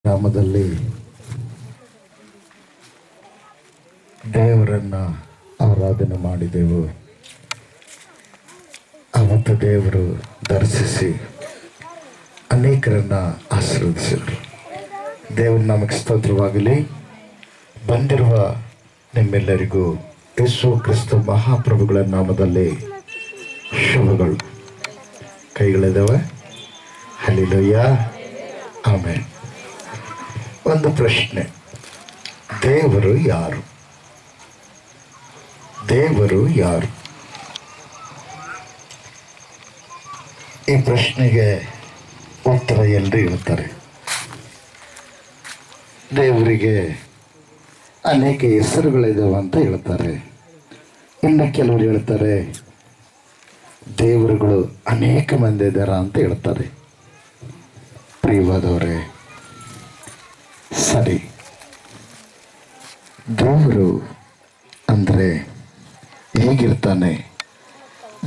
ಗ್ರಾಮದಲ್ಲಿ ದೇವರನ್ನು ಆರಾಧನೆ ಮಾಡಿದೆವು. ಅವತ್ತು ದೇವರು ದರ್ಶಿಸಿ ಅನೇಕರನ್ನು ಆಶೀರ್ವದಿಸಿದರು. ದೇವರು ನಮಗೆ ಸ್ತೋತ್ರವಾಗಲಿ. ಬಂದಿರುವ ನಿಮ್ಮೆಲ್ಲರಿಗೂ ಯೇಸು ಕ್ರಿಸ್ತ ಮಹಾಪ್ರಭುಗಳ ನಾಮದಲ್ಲಿ ಶುಭಗಳು. ಕೈಗಳಿದ್ದಾವೆ. Hallelujah, amen. ಒಂದು ಪ್ರಶ್ನೆ, ದೇವರು ಯಾರು? ದೇವರು ಯಾರು? ಈ ಪ್ರಶ್ನೆಗೆ ಉತ್ತರ ಎಲ್ಲರೂ ಹೇಳ್ತಾರೆ. ದೇವರಿಗೆ ಅನೇಕ ಹೆಸರುಗಳಿದ್ದಾವೆ ಅಂತ ಹೇಳ್ತಾರೆ. ಇನ್ನು ಕೆಲವರು ಹೇಳ್ತಾರೆ ದೇವರುಗಳು ಅನೇಕ ಮಂದಿ ಇದ್ದಾರ ಅಂತ ಹೇಳ್ತಾರೆ. ಪ್ರಿಯವಾದವರೇ, ಸರಿ, ದೇವರು ಅಂದರೆ ಹೇಗಿರ್ತಾನೆ?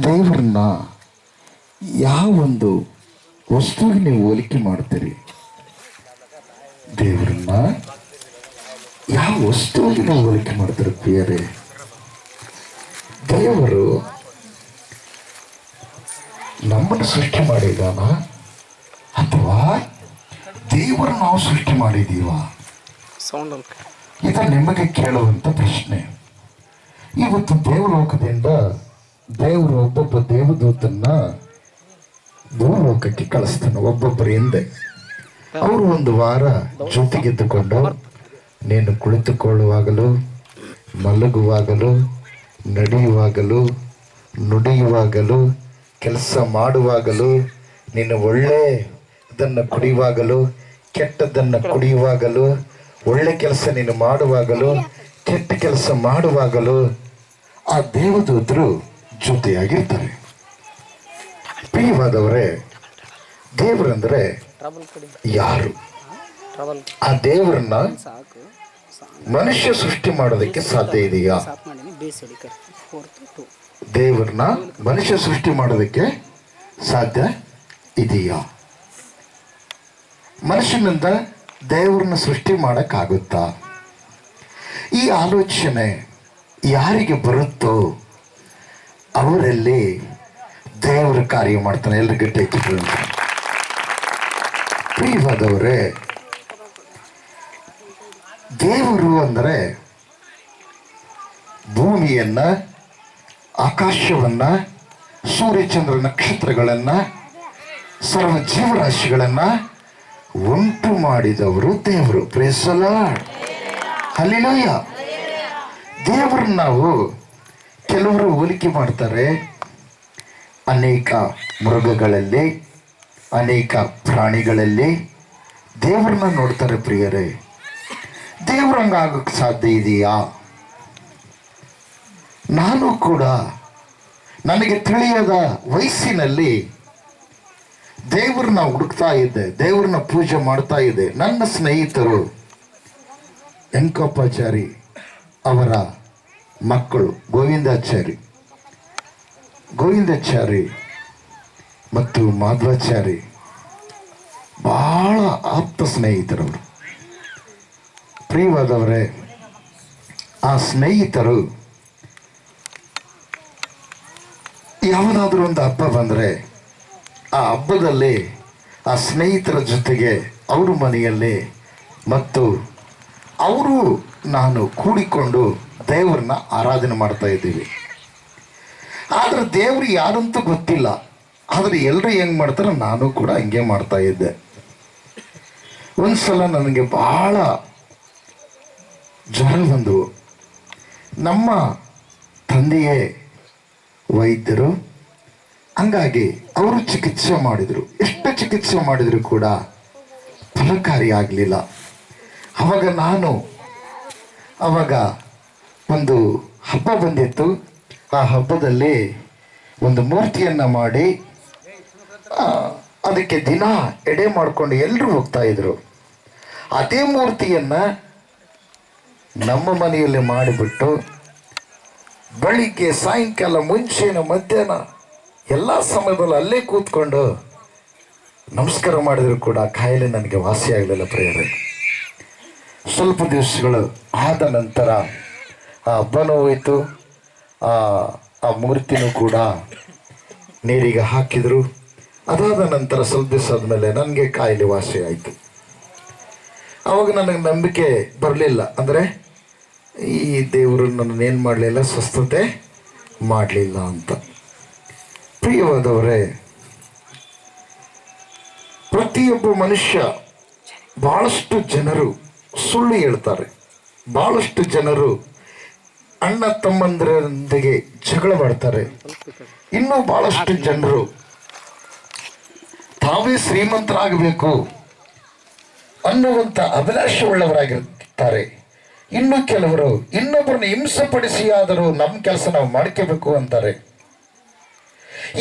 ದೇವರನ್ನ ಯಾವೊಂದು ವಸ್ತುವಿಗೆ ನೀವು ಹೋಲಿಕೆ ಮಾಡ್ತೀರಿ? ದೇವರನ್ನ ಯಾವ ವಸ್ತುವಿಗೆ ನೀವು ಹೋಲಿಕೆ ಮಾಡ್ತೀರಿ ಪ್ರಿಯರೇ? ದೇವರು ನಮ್ಮನ್ನು ಸೃಷ್ಟಿ ಮಾಡಿದಾನ ಅಥವಾ ದೇವರು ನಾವು ಸೃಷ್ಟಿ ಮಾಡಿದೀವ? ಇದು ನಿಮಗೆ ಕೇಳುವಂತ ಪ್ರಶ್ನೆ. ಇವತ್ತು ದೇವಲೋಕದಿಂದ ದೇವರು ಒಬ್ಬೊಬ್ಬ ದೇವದೂತನ್ನ ಭೂಲೋಕಕ್ಕೆ ಕಳಿಸ್ತಾನೆ. ಒಬ್ಬೊಬ್ಬರ ಹಿಂದೆ ಅವರು ಒಂದು ವಾರ ಜೊತೆಗೆದ್ದುಕೊಂಡು ನೀನು ಕುಳಿತುಕೊಳ್ಳುವಾಗಲೂ, ಮಲಗುವಾಗಲೂ, ನಡೆಯುವಾಗಲೂ, ನುಡಿಯುವಾಗಲೂ, ಕೆಲಸ ಮಾಡುವಾಗಲೂ, ನೀನು ಒಳ್ಳೆಯದನ್ನು ಕುಡಿಯುವಾಗಲೂ, ಕೆಟ್ಟದ್ದನ್ನು ಕುಡಿಯುವಾಗಲೂ, ಒಳ್ಳೆ ಕೆಲಸ ನೀನು ಮಾಡುವಾಗಲೂ, ಕೆಟ್ಟ ಕೆಲಸ ಮಾಡುವಾಗಲೂ ಆ ದೇವದೂತರು ಜೊತೆಯಾಗಿರ್ತಾರೆ. ಪ್ರಿಯವಾದವರೇ, ದೇವರಂದ್ರೆ ಯಾರು? ಆ ದೇವರನ್ನ ಮನುಷ್ಯ ಸೃಷ್ಟಿ ಮಾಡೋದಕ್ಕೆ ಸಾಧ್ಯ ಇದೆಯಾ? ದೇವರನ್ನ ಮನುಷ್ಯ ಸೃಷ್ಟಿ ಮಾಡೋದಕ್ಕೆ ಸಾಧ್ಯ ಇದೆಯಾ? ಮನುಷ್ಯನಿಂದ ದೇವರನ್ನ ಸೃಷ್ಟಿ ಮಾಡೋಕ್ಕಾಗುತ್ತಾ? ಈ ಆಲೋಚನೆ ಯಾರಿಗೆ ಬರುತ್ತೋ ಅವರಲ್ಲಿ ದೇವರು ಕಾರ್ಯ ಮಾಡ್ತಾನೆ. ಎಲ್ರಿಗೂ ಗಟ್ಟಿಯಾಗಿ ಪ್ರಿಯವಾದವರೇ, ದೇವರು ಅಂದರೆ ಭೂಮಿಯನ್ನ, ಆಕಾಶವನ್ನ, ಸೂರ್ಯಚಂದ್ರ ನಕ್ಷತ್ರಗಳನ್ನ, ಸರ್ವ ಜೀವರಾಶಿಗಳನ್ನ ಉಂಟು ಮಾಡಿದವರು ದೇವರು. Praise the lord, hallelujah. ದೇವರನ್ನ ನಾವು ಕೆಲವರು ಹೋಲಿಕೆ ಮಾಡ್ತಾರೆ ಅನೇಕ ಮೃಗಗಳಲ್ಲಿ, ಅನೇಕ ಪ್ರಾಣಿಗಳಲ್ಲಿ ದೇವರನ್ನ ನೋಡ್ತಾರೆ. ಪ್ರಿಯರೇ, ದೇವ್ರ ಹಂಗಾಗಕ್ಕೆ ಸಾಧ್ಯ ಇದೆಯಾ? ನಾನು ಕೂಡ ನನಗೆ ತಿಳಿಯದ ವಯಸ್ಸಿನಲ್ಲಿ ದೇವ್ರನ್ನ ಹುಡುಕ್ತಾ ಇದ್ದೆ, ದೇವ್ರನ್ನ ಪೂಜೆ ಮಾಡ್ತಾ ಇದ್ದೆ. ನನ್ನ ಸ್ನೇಹಿತರು ವೆಂಕಪ್ಪಾಚಾರಿ ಅವರ ಮಕ್ಕಳು ಗೋವಿಂದಾಚಾರಿ ಮತ್ತು ಮಾಧವಾಚಾರಿ ಬಹಳ ಆಪ್ತ ಸ್ನೇಹಿತರವರು. ಪ್ರಿಯವಾದವರೇ, ಆ ಸ್ನೇಹಿತರು ಯಾವುದಾದ್ರೂ ಒಂದು ಹಬ್ಬ ಬಂದರೆ ಆ ಹಬ್ಬದಲ್ಲಿ ಆ ಸ್ನೇಹಿತರ ಜೊತೆಗೆ ಅವ್ರ ಮನೆಯಲ್ಲಿ ಮತ್ತು ಅವರು ನಾನು ಕೂಡಿಕೊಂಡು ದೇವರನ್ನ ಆರಾಧನೆ ಮಾಡ್ತಾ ಇದ್ದೀವಿ. ಆದರೆ ದೇವರು ಯಾರಂತೂ ಗೊತ್ತಿಲ್ಲ. ಆದರೆ ಎಲ್ಲರೂ ಹೆಂಗೆ ಮಾಡ್ತಾರೆ, ನಾನು ಕೂಡ ಹಂಗೆ ಮಾಡ್ತಾ ಇದ್ದೆ. ಒಂದ್ಸಲ ನನಗೆ ಬಹಳ ಜ್ವರ ಬಂದವು. ನಮ್ಮ ತಂದೆಯೇ ವೈದ್ಯರು, ಹಂಗಾಗಿ ಅವರು ಚಿಕಿತ್ಸೆ ಮಾಡಿದರು. ಎಷ್ಟು ಚಿಕಿತ್ಸೆ ಮಾಡಿದರೂ ಕೂಡ ಫಲಕಾರಿಯಾಗಲಿಲ್ಲ. ಅವಾಗ ಒಂದು ಹಬ್ಬ ಬಂದಿತ್ತು. ಆ ಹಬ್ಬದಲ್ಲಿ ಒಂದು ಮೂರ್ತಿಯನ್ನು ಮಾಡಿ ಅದಕ್ಕೆ ದಿನ ಎಡೆ ಮಾಡಿಕೊಂಡು ಎಲ್ಲರೂ ಹೋಗ್ತಾ ಇದ್ರು. ಅದೇ ಮೂರ್ತಿಯನ್ನು ನಮ್ಮ ಮನೆಯಲ್ಲಿ ಮಾಡಿಬಿಟ್ಟು ಬೆಳಿಗ್ಗೆ, ಸಾಯಂಕಾಲ, ಮುಂಚೆನ, ಮಧ್ಯಾಹ್ನ ಎಲ್ಲ ಸಮಯದಲ್ಲಿ ಅಲ್ಲೇ ಕೂತ್ಕೊಂಡು ನಮಸ್ಕಾರ ಮಾಡಿದ್ರು ಕೂಡ ಕಾಯಿಲೆ ನನಗೆ ವಾಸಿ ಆಗಲಿಲ್ಲ ಪ್ರಿಯರೇ. ಸ್ವಲ್ಪ ದಿವಸಗಳು ಆದ ನಂತರ ಆ ಹಬ್ಬನೂ ಹೋಯಿತು, ಆ ಮೂರ್ತಿನೂ ಕೂಡ ನೀರಿಗೆ ಹಾಕಿದರು. ಅದಾದ ನಂತರ ಸ್ವಲ್ಪ ದಿವಸ ಆದಮೇಲೆ ನನಗೆ ಕಾಯಿಲೆ ವಾಸಿ ಆಯಿತು. ಆವಾಗ ನನಗೆ ನಂಬಿಕೆ ಬರಲಿಲ್ಲ. ಅಂದರೆ ಈ ದೇವರು ನನ್ನನ್ನೇನು ಮಾಡಲಿಲ್ಲ, ಸ್ವಸ್ಥತೆ ಮಾಡಲಿಲ್ಲ ಅಂತ. ಪ್ರಿಯವಾದವರೇ, ಪ್ರತಿಯೊಬ್ಬ ಮನುಷ್ಯ, ಭಾಳಷ್ಟು ಜನರು ಸುಳ್ಳು ಹೇಳ್ತಾರೆ. ಭಾಳಷ್ಟು ಜನರು ಅಣ್ಣ ತಮ್ಮಂದಿರೊಂದಿಗೆ ಜಗಳ ಮಾಡ್ತಾರೆ. ಇನ್ನೂ ಭಾಳಷ್ಟು ಜನರು ತಾವೇ ಶ್ರೀಮಂತರಾಗಬೇಕು ಅನ್ನುವಂಥ ಅಭಿಲಾಷೆ ಉಳ್ಳವರಾಗಿರ್ತಾರೆ. ಇನ್ನು ಕೆಲವರು ಇನ್ನೊಬ್ಬರನ್ನ ಹಿಂಸೆಪಡಿಸಿ ಆದರೂ ನಮ್ಮ ಕೆಲಸ ನಾವು ಮಾಡ್ಕೋಬೇಕು ಅಂತಾರೆ.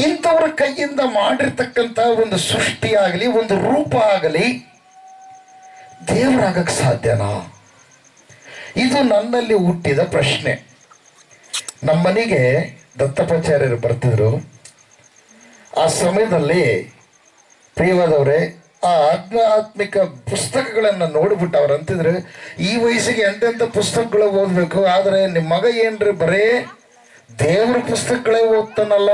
ಇಂಥವ್ರ ಕೈಯಿಂದ ಮಾಡಿರ್ತಕ್ಕಂಥ ಒಂದು ಸೃಷ್ಟಿ ಆಗಲಿ, ಒಂದು ರೂಪ ಆಗಲಿ ದೇವರಾಗಕ್ಕೆ ಸಾಧ್ಯನಾ? ಇದು ನನ್ನಲ್ಲಿ ಹುಟ್ಟಿದ ಪ್ರಶ್ನೆ. ನಮ್ಮನೆಗೆ ದತ್ತಪಾಚಾರ್ಯರು ಬರ್ತಿದ್ರು. ಆ ಸಮಯದಲ್ಲಿ ಪ್ರಿಯವಾದವರೇ, ಆ ಆಧ್ಯಾತ್ಮಿಕ ಪುಸ್ತಕಗಳನ್ನು ನೋಡಿಬಿಟ್ಟು ಅವ್ರು ಅಂತಿದ್ರು, ಈ ವಯಸ್ಸಿಗೆ ಎಂತೆಂಥ ಪುಸ್ತಕಗಳು ಓದಬೇಕು, ಆದರೆ ನಿಮ್ಮ ಮಗ ಏನ್ರಿ ಬರೇ ದೇವ್ರ ಪುಸ್ತಕಗಳೇ ಓದ್ತಾನಲ್ಲ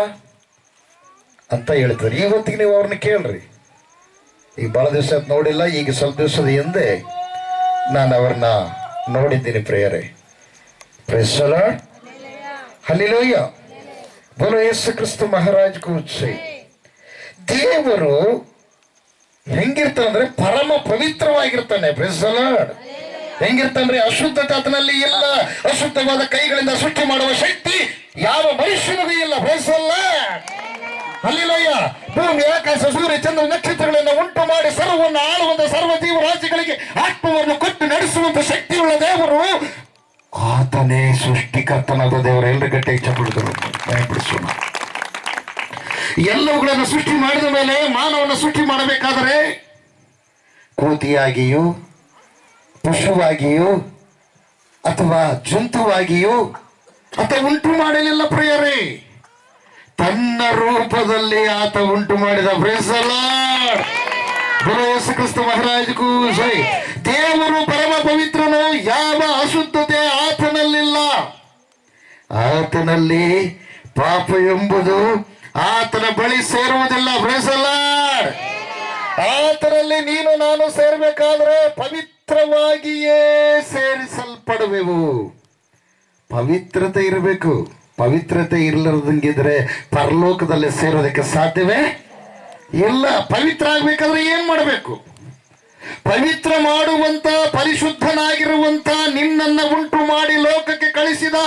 ಅಂತ ಹೇಳ್ತಾರೆ. ಇವತ್ತಿಗೆ ನೀವು ಅವ್ರನ್ನ ಕೇಳ್ರಿ. ಈಗ ಭಾಳ ದಿವಸ ನೋಡಿಲ್ಲ, ಈಗ ಸ್ವಲ್ಪ ದಿವಸದ ಹಿಂದೆ ನಾನು ಅವ್ರನ್ನ ನೋಡಿದ್ದೀನಿ. ಪ್ರೇಯರೇ, ಪ್ರೈಸ್ ದಿ ಲಾರ್ಡ್, ಹಲ್ಲೆಲೂಯಾ, ಬೋಲೋ ಯೇಸು ಕ್ರಿಸ್ತ ಮಹಾರಾಜ್ ಕೋ ಜೈ. ದೇವರು ಹೆಂಗಿರ್ತಾನಂದ್ರೆ ಪರಮ ಪವಿತ್ರವಾಗಿರ್ತಾನೆ. Praise the lord. ಹೆಂಗಿರ್ತಾನ್ರಿ? ಅಶುದ್ಧತೆ ಆತನಲ್ಲಿ ಇಲ್ಲ. ಅಶುದ್ಧವಾದ ಕೈಗಳಿಂದ ಸೃಷ್ಟಿ ಮಾಡುವ ಶಕ್ತಿ ಯಾವ ಮನುಷ್ಯನಿಗೂ ಇಲ್ಲ. Praise the lord, hallelujah. ಭೂಮಿ, ಆಕಾಶ, ಸೂರ್ಯ, ಚಂದ್ರ, ನಕ್ಷತ್ರಗಳನ್ನು ಉಂಟು ಮಾಡಿ ಸರ್ವವನ್ನು ಆಳುವಂತ ಸರ್ವ ಜೀವ ರಾಜ್ಯಗಳಿಗೆ ಆತ್ಮವನ್ನು ಕೊಟ್ಟು ನಡೆಸುವಂತ ಶಕ್ತಿಯುಳ್ಳ ದೇವರು ಆತನೇ ಸೃಷ್ಟಿಕರ್ತನಾದ ದೇವರು. ಎಲ್ಲರ ಗಟ್ಟಿಗೆ ಚಪ್ಪಿಡಿದ್ರು, ಭಯಪಡಿಸೋಣ. ಎಲ್ಲವುಗಳನ್ನು ಸೃಷ್ಟಿ ಮಾಡಿದ ಮೇಲೆ ಮಾನವನ ಸೃಷ್ಟಿ ಮಾಡಬೇಕಾದರೆ ಕೋತಿಯಾಗಿಯೂ ಪಶುವಾಗಿಯೂ ಅಥವಾ ಜಂತುವಾಗಿಯೂ ಅಥವಾ ಉಂಟು ಮಾಡಲಿಲ್ಲ ಪ್ರಿಯರೇ. ತನ್ನ ರೂಪದಲ್ಲಿ ಆತ ಉಂಟು ಮಾಡಿದ. ಪ್ರೈಸ್ ದಿ ಲಾರ್ಡ್, ಬೋಲೋ ಯೇಸು ಕ್ರಿಸ್ತ ಮಹಾರಾಜಗೂ ಜೈ. ದೇವರು ಪರಮ ಪವಿತ್ರನು, ಯಾವ ಅಶುದ್ಧತೆ ಆತನಲ್ಲಿಲ್ಲ. ಆತನಲ್ಲಿ ಪಾಪ ಎಂಬುದು ಆತನ ಬಳಿ ಸೇರುವುದಿಲ್ಲ. Praise the Lord. ಆತನಲ್ಲಿ ನೀನು ನಾನು ಸೇರಬೇಕಾದ್ರೆ ಪವಿತ್ರವಾಗಿಯೇ ಸೇರಿಸಲ್ಪಡುವೆವು. ಪವಿತ್ರತೆ ಇರಬೇಕು. ಪವಿತ್ರತೆ ಇಲ್ಲದಂಗಿದ್ರೆ ಪರಲೋಕದಲ್ಲಿ ಸೇರೋದಕ್ಕೆ ಸಾಧ್ಯವೇ ಇಲ್ಲ. ಪವಿತ್ರ ಆಗ್ಬೇಕಾದ್ರೆ ಏನ್ ಮಾಡಬೇಕು? ಪವಿತ್ರ ಮಾಡುವಂತ, ಪರಿಶುದ್ಧನಾಗಿರುವಂತ ನಿನ್ನನ್ನ ಉಂಟು ಮಾಡಿ ಲೋಕಕ್ಕೆ ಕಳಿಸಿದ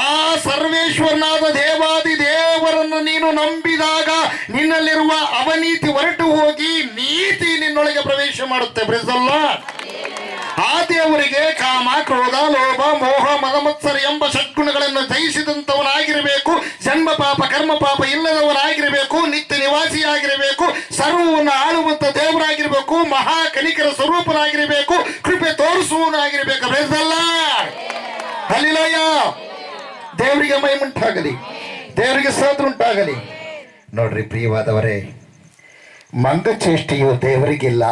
ಆ ಸರ್ವೇಶ್ವರನಾದ ದೇವಾದಿ ದೇವರನ್ನು ನೀನು ನಂಬಿದಾಗ ನಿನ್ನಲ್ಲಿರುವ ಅವನೀತಿ ಹೊರಟು ಹೋಗಿ ನೀತಿ ನಿನ್ನೊಳಗೆ ಪ್ರವೇಶ ಮಾಡುತ್ತೆ. Praise the Lord. ಆ ದೇವರಿಗೆ ಕಾಮ, ಕ್ರೋಧ, ಲೋಭ, ಮೋಹ, ಮದಮತ್ಸರ ಎಂಬ ಷಡ್ಗುಣಗಳನ್ನು ಜಯಿಸಿದಂಥವನಾಗಿರಬೇಕು. ಜನ್ಮ ಪಾಪ ಕರ್ಮ ಪಾಪ ಇಲ್ಲದವನಾಗಿರಬೇಕು. ನಿತ್ಯ ನಿವಾಸಿಯಾಗಿರಬೇಕು. ಸರ್ವವನ್ನು ಆಳುವಂತ ದೇವರಾಗಿರಬೇಕು. ಮಹಾ ಕನಿಕರ ಸ್ವರೂಪನಾಗಿರಬೇಕು. ಕೃಪೆ ತೋರಿಸುವನಾಗಿರಬೇಕು. Praise the lord, hallelujah. ದೇವರಿಗೆ ಮಹಿಮುಂಟಾಗಲಿ, ದೇವರಿಗೆ ಸ್ತೋತ್ರ ಉಂಟಾಗಲಿ. ನೋಡ್ರಿ ಪ್ರಿಯವಾದವರೇ, ಮಂಗಚೇಷ್ಟೆಯು ದೇವರಿಗಿಲ್ಲ.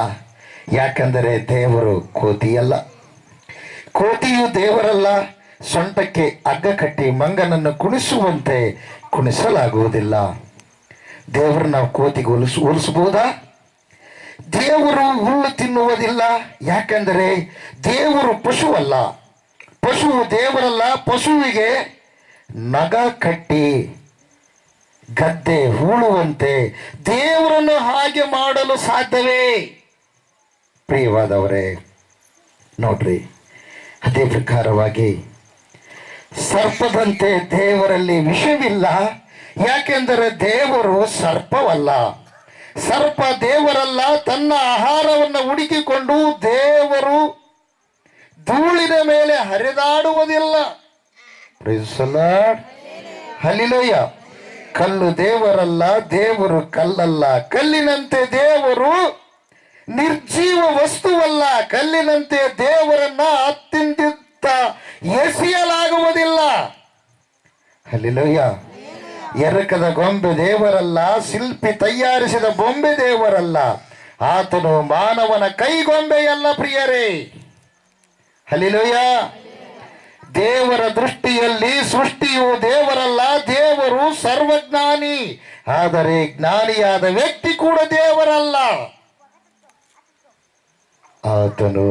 ಯಾಕಂದರೆ ದೇವರು ಕೋತಿಯಲ್ಲ. ಕೋತಿಯು ದೇವರಲ್ಲ. ಸೊಂಟಕ್ಕೆ ಹಗ್ಗ ಕಟ್ಟಿ ಮಂಗನನ್ನು ಕುಣಿಸುವಂತೆ ಕುಣಿಸಲಾಗುವುದಿಲ್ಲ. ದೇವರು ನಾವು ಕೋತಿಗೆ ಹೋಲಿಸಬಹುದಾ? ದೇವರು ಹುಲ್ಲು ತಿನ್ನುವುದಿಲ್ಲ. ಯಾಕಂದರೆ ದೇವರು ಪಶುವಲ್ಲ. ಪಶುವು ದೇವರಲ್ಲ. ಪಶುವಿಗೆ ನಗ ಕಟ್ಟಿ ಗದ್ದೆ ಹೂಳುವಂತೆ ದೇವರನ್ನು ಹಾಗೆ ಮಾಡಲು ಸಾಧ್ಯವೇ? ಪ್ರಿಯವಾದವರೇ, ನೋಡ್ರಿ, ಅದೇ ಪ್ರಕಾರವಾಗಿ ಸರ್ಪದಂತೆ ದೇವರಲ್ಲಿ ವಿಷವಿಲ್ಲ. ಯಾಕೆಂದರೆ ದೇವರು ಸರ್ಪವಲ್ಲ. ಸರ್ಪ ದೇವರಲ್ಲ. ತನ್ನ ಆಹಾರವನ್ನು ಹುಡುಕಿಕೊಂಡು ದೇವರು ಧೂಳಿನ ಮೇಲೆ ಹರಿದಾಡುವುದಿಲ್ಲ. Praise the lord, hallelujah. ಕಲ್ಲು ದೇವರಲ್ಲ, ದೇವರು ಕಲ್ಲಲ್ಲ. ಕಲ್ಲಿನಂತೆ ದೇವರು ನಿರ್ಜೀವ ವಸ್ತುವಲ್ಲ. ಕಲ್ಲಿನಂತೆ ದೇವರನ್ನ ಅತ್ಯಂತ ಎಸೆಯಲಾಗುವುದಿಲ್ಲ. ಹಲ್ಲೆಲೂಯಾ. ಎರಕದ ಗೊಂಬೆ ದೇವರಲ್ಲ. ಶಿಲ್ಪಿ ತಯಾರಿಸಿದ ಬೊಂಬೆ ದೇವರಲ್ಲ. ಆತನು ಮಾನವನ ಕೈಗೊಂಬೆಯಲ್ಲ ಪ್ರಿಯರೇ. ಹಲ್ಲೆಲೂಯ. ದೇವರ ದೃಷ್ಟಿಯಲ್ಲಿ ಸೃಷ್ಟಿಯು ದೇವರಲ್ಲ, ದೇವರು ಸರ್ವಜ್ಞಾನಿ. ಆದರೆ ಜ್ಞಾನಿಯಾದ ವ್ಯಕ್ತಿ ಕೂಡ ದೇವರಲ್ಲ, ಆತನು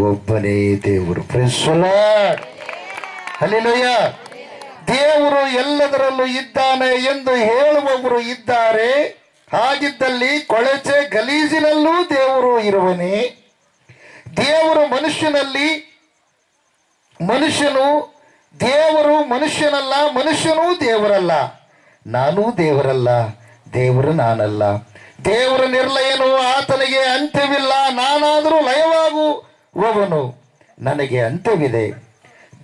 ಒಬ್ಬನೇ ದೇವರು. Praise the Lord. ಹಲ್ಲೆಲೂಯ. ದೇವರು ಎಲ್ಲದರಲ್ಲೂ ಇದ್ದಾನೆ ಎಂದು ಹೇಳುವವರು ಇದ್ದಾರೆ. ಹಾಗಿದ್ದಲ್ಲಿ ಕೊಳಚೆ ಗಲೀಜಿನಲ್ಲೂ ದೇವರು ಇರುವನೇ? ದೇವರು ಮನುಷ್ಯನಲ್ಲಿ, ಮನುಷ್ಯನು ದೇವರು ಮನುಷ್ಯನಲ್ಲ, ಮನುಷ್ಯನೂ ದೇವರಲ್ಲ. ನಾನೂ ದೇವರಲ್ಲ, ದೇವರು ನಾನಲ್ಲ. ದೇವರ ನಿರ್ಲಯನು, ಆತನಿಗೆ ಅಂತ್ಯವಿಲ್ಲ. ನಾನಾದರೂ ಲಯವಾಗುವವನು, ನನಗೆ ಅಂತ್ಯವಿದೆ.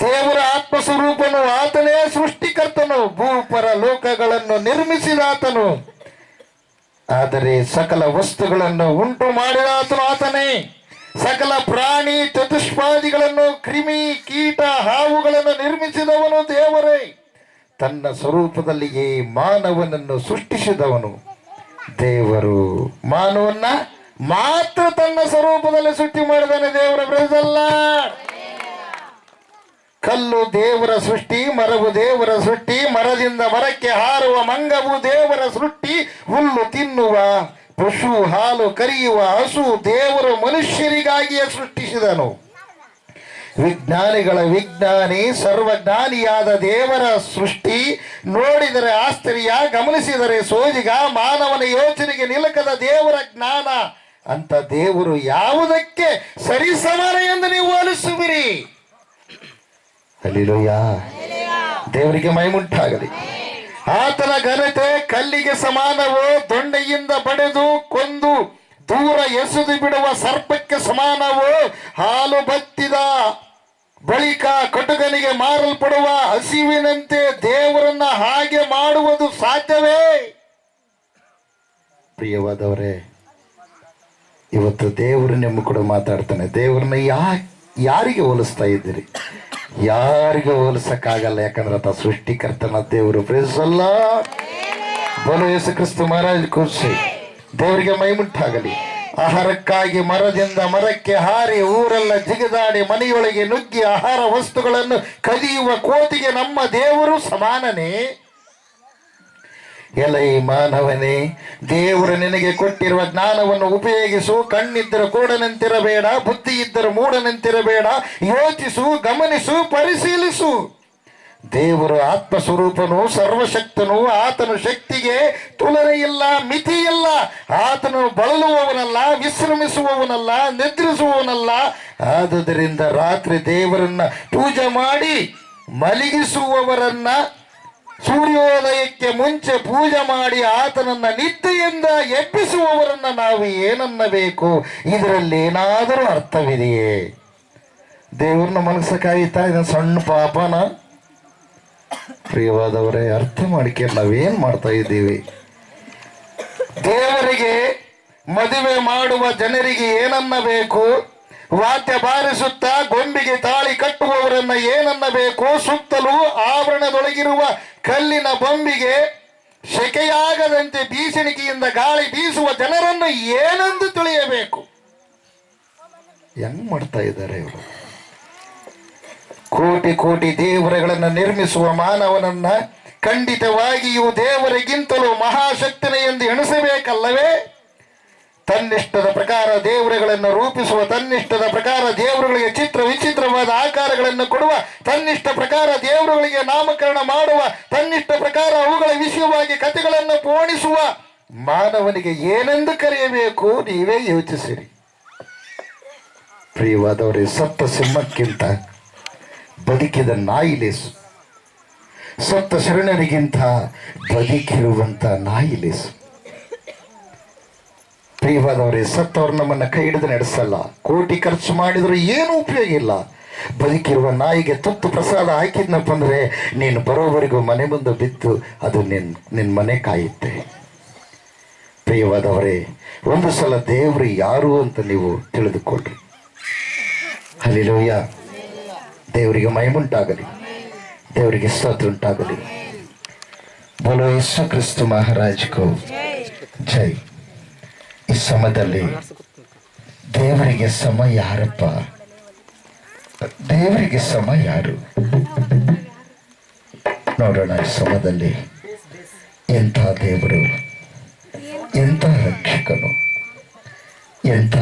ದೇವರ ಆತ್ಮಸ್ವರೂಪನು, ಆತನೇ ಸೃಷ್ಟಿಕರ್ತನು, ಭೂಪರ ಲೋಕಗಳನ್ನು ನಿರ್ಮಿಸಿದಾತನು. ಆದರೆ ಸಕಲ ವಸ್ತುಗಳನ್ನು ಉಂಟು ಮಾಡಿದಾತನು ಆತನೇ. ಸಕಲ ಪ್ರಾಣಿ ಚತುಷ್ಪಾದಿಗಳನ್ನು, ಕ್ರಿಮಿ ಕೀಟ ಹಾವುಗಳನ್ನು ನಿರ್ಮಿಸಿದವನು ದೇವರೇ. ತನ್ನ ಸ್ವರೂಪದಲ್ಲಿಯೇ ಮಾನವನನ್ನು ಸೃಷ್ಟಿಸಿದವನು ದೇವರು. ಮಾನವನ್ನ ಮಾತ್ರ ತನ್ನ ಸ್ವರೂಪದಲ್ಲಿ ಸೃಷ್ಟಿ ಮಾಡಿದಾನೆ ದೇವರ. Praise the Lord. ಕಲ್ಲು ದೇವರ ಸೃಷ್ಟಿ, ಮರವು ದೇವರ ಸೃಷ್ಟಿ, ಮರದಿಂದ ಮರಕ್ಕೆ ಹಾರುವ ಮಂಗವು ದೇವರ ಸೃಷ್ಟಿ, ಹುಲ್ಲು ತಿನ್ನುವ ಪಶು, ಹಾಲು ಕರೆಯುವ ಹಸು ದೇವರು ಮನುಷ್ಯರಿಗಾಗಿಯೇ ಸೃಷ್ಟಿಸಿದನು. ವಿಜ್ಞಾನಿಗಳ ವಿಜ್ಞಾನಿ, ಸರ್ವಜ್ಞಾನಿಯಾದ ದೇವರ ಸೃಷ್ಟಿ ನೋಡಿದರೆ ಆಶ್ಚರ್ಯ, ಗಮನಿಸಿದರೆ ಸೋಜಿಗ. ಮಾನವನ ಯೋಚನೆಗೆ ನಿಲುಕದ ದೇವರ ಜ್ಞಾನ. ಅಂತ ದೇವರು ಯಾವುದಕ್ಕೆ ಸರಿಸಮಾನ ಎಂದು ನೀವು ಹೋಲಿಸುವಿರಿ? ಹಲ್ಲೆಲೂಯಾ. ದೇವರಿಗೆ ಮಹಿಮುಂಟಾಗಲಿ. ಆತನ ಘನತೆ ಕಲ್ಲಿಗೆ ಸಮಾನವೋ, ದೊಣ್ಣೆಯಿಂದ ಬಡೆದು ಕೊಂದು ದೂರ ಎಸೆದು ಬಿಡುವ ಸರ್ಪಕ್ಕೆ ಸಮಾನವೋ, ಹಾಲು ಬತ್ತಿದ ಬಳಿಕ ಕಟುಕನಿಗೆ ಮಾರಲ್ಪಡುವ ಹಸಿವಿನಂತೆ ದೇವರನ್ನ ಹಾಗೆ ಮಾಡುವುದು ಸಾಧ್ಯವೇ? ಪ್ರಿಯವಾದವರೇ, ಇವತ್ತು ದೇವರು ನಿಮ್ಮ ಕೂಡ ಮಾತಾಡ್ತಾನೆ. ದೇವರನ್ನ ಯಾರಿಗೆ ಹೋಲಿಸ್ತಾ ಇದ್ದೀರಿ? ಯಾರಿಗೂ ಹೋಲಿಸಕ್ಕಾಗಲ್ಲ, ಯಾಕಂದ್ರೆ ಆತ ಸೃಷ್ಟಿಕರ್ತನ ದೇವರು. Praise the lord. ಬೋಲೋ ಯೇಸು ಕ್ರಿಸ್ತ ಮಹಾರಾಜ್ ಕೂರ್ಸಿ. ದೇವರಿಗೆ ಮಹಿಮುಂಟಾಗಲಿ. ಆಹಾರಕ್ಕಾಗಿ ಮರದಿಂದ ಮರಕ್ಕೆ ಹಾರಿ ಊರೆಲ್ಲ ಜಿಗಿದಾಡಿ ಮನೆಯೊಳಗೆ ನುಗ್ಗಿ ಆಹಾರ ವಸ್ತುಗಳನ್ನು ಕದಿಯುವ ಕೋತಿಗೆ ನಮ್ಮ ದೇವರು ಸಮಾನನೇ? ಎಲೈ ಮಾನವನೇ, ದೇವರು ನಿನಗೆ ಕೊಟ್ಟಿರುವ ಜ್ಞಾನವನ್ನು ಉಪಯೋಗಿಸು. ಕಣ್ಣಿದ್ದರೂ ಕೋಡನಂತಿರಬೇಡ, ಬುದ್ಧಿ ಇದ್ದರೂ ಮೂಢನಂತಿರಬೇಡ. ಯೋಚಿಸು, ಗಮನಿಸು, ಪರಿಶೀಲಿಸು. ದೇವರು ಆತ್ಮಸ್ವರೂಪನು, ಸರ್ವಶಕ್ತನು. ಆತನು ಶಕ್ತಿಗೆ ತುಲನೆ ಇಲ್ಲ, ಮಿತಿ ಇಲ್ಲ. ಆತನು ಬಳಲುವವನಲ್ಲ, ವಿಶ್ರಮಿಸುವವನಲ್ಲ, ನಿದ್ರಿಸುವವನಲ್ಲ. ಆದುದರಿಂದ ರಾತ್ರಿ ದೇವರನ್ನ ಪೂಜೆ ಮಾಡಿ ಮಲಗಿಸುವವರನ್ನ ಸೂರ್ಯೋದಯಕ್ಕೆ ಮುಂಚೆ ಪೂಜೆ ಮಾಡಿ ಆತನನ್ನ ನಿದ್ದೆಯಿಂದ ಎಬ್ಬಿಸುವವರನ್ನ ನಾವು ಏನನ್ನಬೇಕು? ಇದರಲ್ಲಿ ಏನಾದರೂ ಅರ್ಥವಿದೆಯೇ? ದೇವ್ರನ್ನ ಮನಸ್ಸಕ್ಕಾಯ್ತಾ ಇದನ್ನ ಸಣ್ಣ ಪಾಪನ? ಪ್ರಿಯವಾದವರೇ, ಅರ್ಥ ಮಾಡಿಕೆ ನಾವೇನ್ ಮಾಡ್ತಾ ಇದ್ದೀವಿ? ದೇವರಿಗೆ ಮದುವೆ ಮಾಡುವ ಜನರಿಗೆ ಏನನ್ನಬೇಕು? ವಾದ್ಯ ಬಾರಿಸುತ್ತಾ ಗೊಂಬಿಗೆ ತಾಳಿ ಕಟ್ಟುವವರನ್ನ ಏನನ್ನಬೇಕು? ಸುತ್ತಲೂ ಆವರಣದೊಳಗಿರುವ ಕಲ್ಲಿನ ಬೊಂಬಿಗೆ ಸೆಕೆಯಾಗದಂತೆ ಬೀಸಣಿಗೆಯಿಂದ ಗಾಳಿ ಬೀಸುವ ಜನರನ್ನು ಏನೆಂದು ತಿಳಿಯಬೇಕು? ಹೆಂಗ್ ಮಾಡ್ತಾ ಇದ್ದಾರೆ ಇವರು? ಕೋಟಿ ಕೋಟಿ ದೇವರುಗಳನ್ನು ನಿರ್ಮಿಸುವ ಮಾನವನನ್ನ ಖಂಡಿತವಾಗಿಯೂ ದೇವರಿಗಿಂತಲೂ ಮಹಾಶಕ್ತನ ಎಂದು ಎಣಿಸಬೇಕಲ್ಲವೇ? ತನ್ನಿಷ್ಟದ ಪ್ರಕಾರ ದೇವರುಗಳನ್ನು ರೂಪಿಸುವ, ತನ್ನಿಷ್ಟದ ಪ್ರಕಾರ ದೇವರುಗಳಿಗೆ ಚಿತ್ರ ವಿಚಿತ್ರವಾದ ಆಕಾರಗಳನ್ನು ಕೊಡುವ, ತನ್ನಿಷ್ಟ ಪ್ರಕಾರ ದೇವರುಗಳಿಗೆ ನಾಮಕರಣ ಮಾಡುವ, ತನ್ನಿಷ್ಟ ಪ್ರಕಾರ ಅವುಗಳ ವಿಷಯವಾಗಿ ಕಥೆಗಳನ್ನು ಪೋಣಿಸುವ ಮಾನವನಿಗೆ ಏನೆಂದು ಕರೆಯಬೇಕು? ನೀವೇ ಯೋಚಿಸಿರಿ. ಪ್ರಿಯವಾದವರೇ, ಸತ್ತ ಸಿಂಹಕ್ಕಿಂತ ಬದುಕಿದ ನಾಯಿಲೇಸು, ಸತ್ತ ಶರಣರಿಗಿಂತ ಬದುಕಿರುವಂತ ನಾಯಿಲೇಸು. ಪ್ರಿಯವಾದವರೇ, ಸತ್ತವ್ರು ನಮ್ಮನ್ನ ಕೈ ಹಿಡಿದು ನಡೆಸಲ್ಲ. ಕೋಟಿ ಖರ್ಚು ಮಾಡಿದ್ರು ಏನೂ ಉಪಯೋಗ ಇಲ್ಲ. ಬದುಕಿರುವ ನಾಯಿಗೆ ತುತ್ತು ಪ್ರಸಾದ ಹಾಕಿದ್ನಪ್ಪ ಅಂದ್ರೆ ನೀನು ಬರೋವರೆಗೂ ಮನೆ ಮುಂದೆ ಬಿದ್ದು ಅದು ನಿನ್ನ ಮನೆ ಕಾಯುತ್ತೆ. ಪ್ರಿಯವಾದವರೇ, ಒಂದು ಸಲ ದೇವರು ಯಾರು ಅಂತ ನೀವು ತಿಳಿದುಕೊಳ್ಳ್ರಿ. ಹಲ್ಲೆಲೂಯಾ. ದೇವರಿಗೆ ಮಹಿಮುಂಟಾಗಲಿ, ದೇವರಿಗೆ ಸ್ತೋತ್ರ ಉಂಟಾಗಲಿ. ಬೋಲೋ ಯೇಸು ಕ್ರಿಸ್ತ ಮಹಾರಾಜ್ ಕೋ ಜೈ. ಈ ಸಮಯದಲ್ಲಿ ದೇವರಿಗೆ ಸಮ ಯಾರಪ್ಪ? ದೇವರಿಗೆ ಸಮ ಯಾರು? ನೋಡೋಣ ಈ ಸಮಯದಲ್ಲಿ ಎಂಥ ದೇವರು, ಎಂಥ ರಕ್ಷಕನು, ಎಂಥ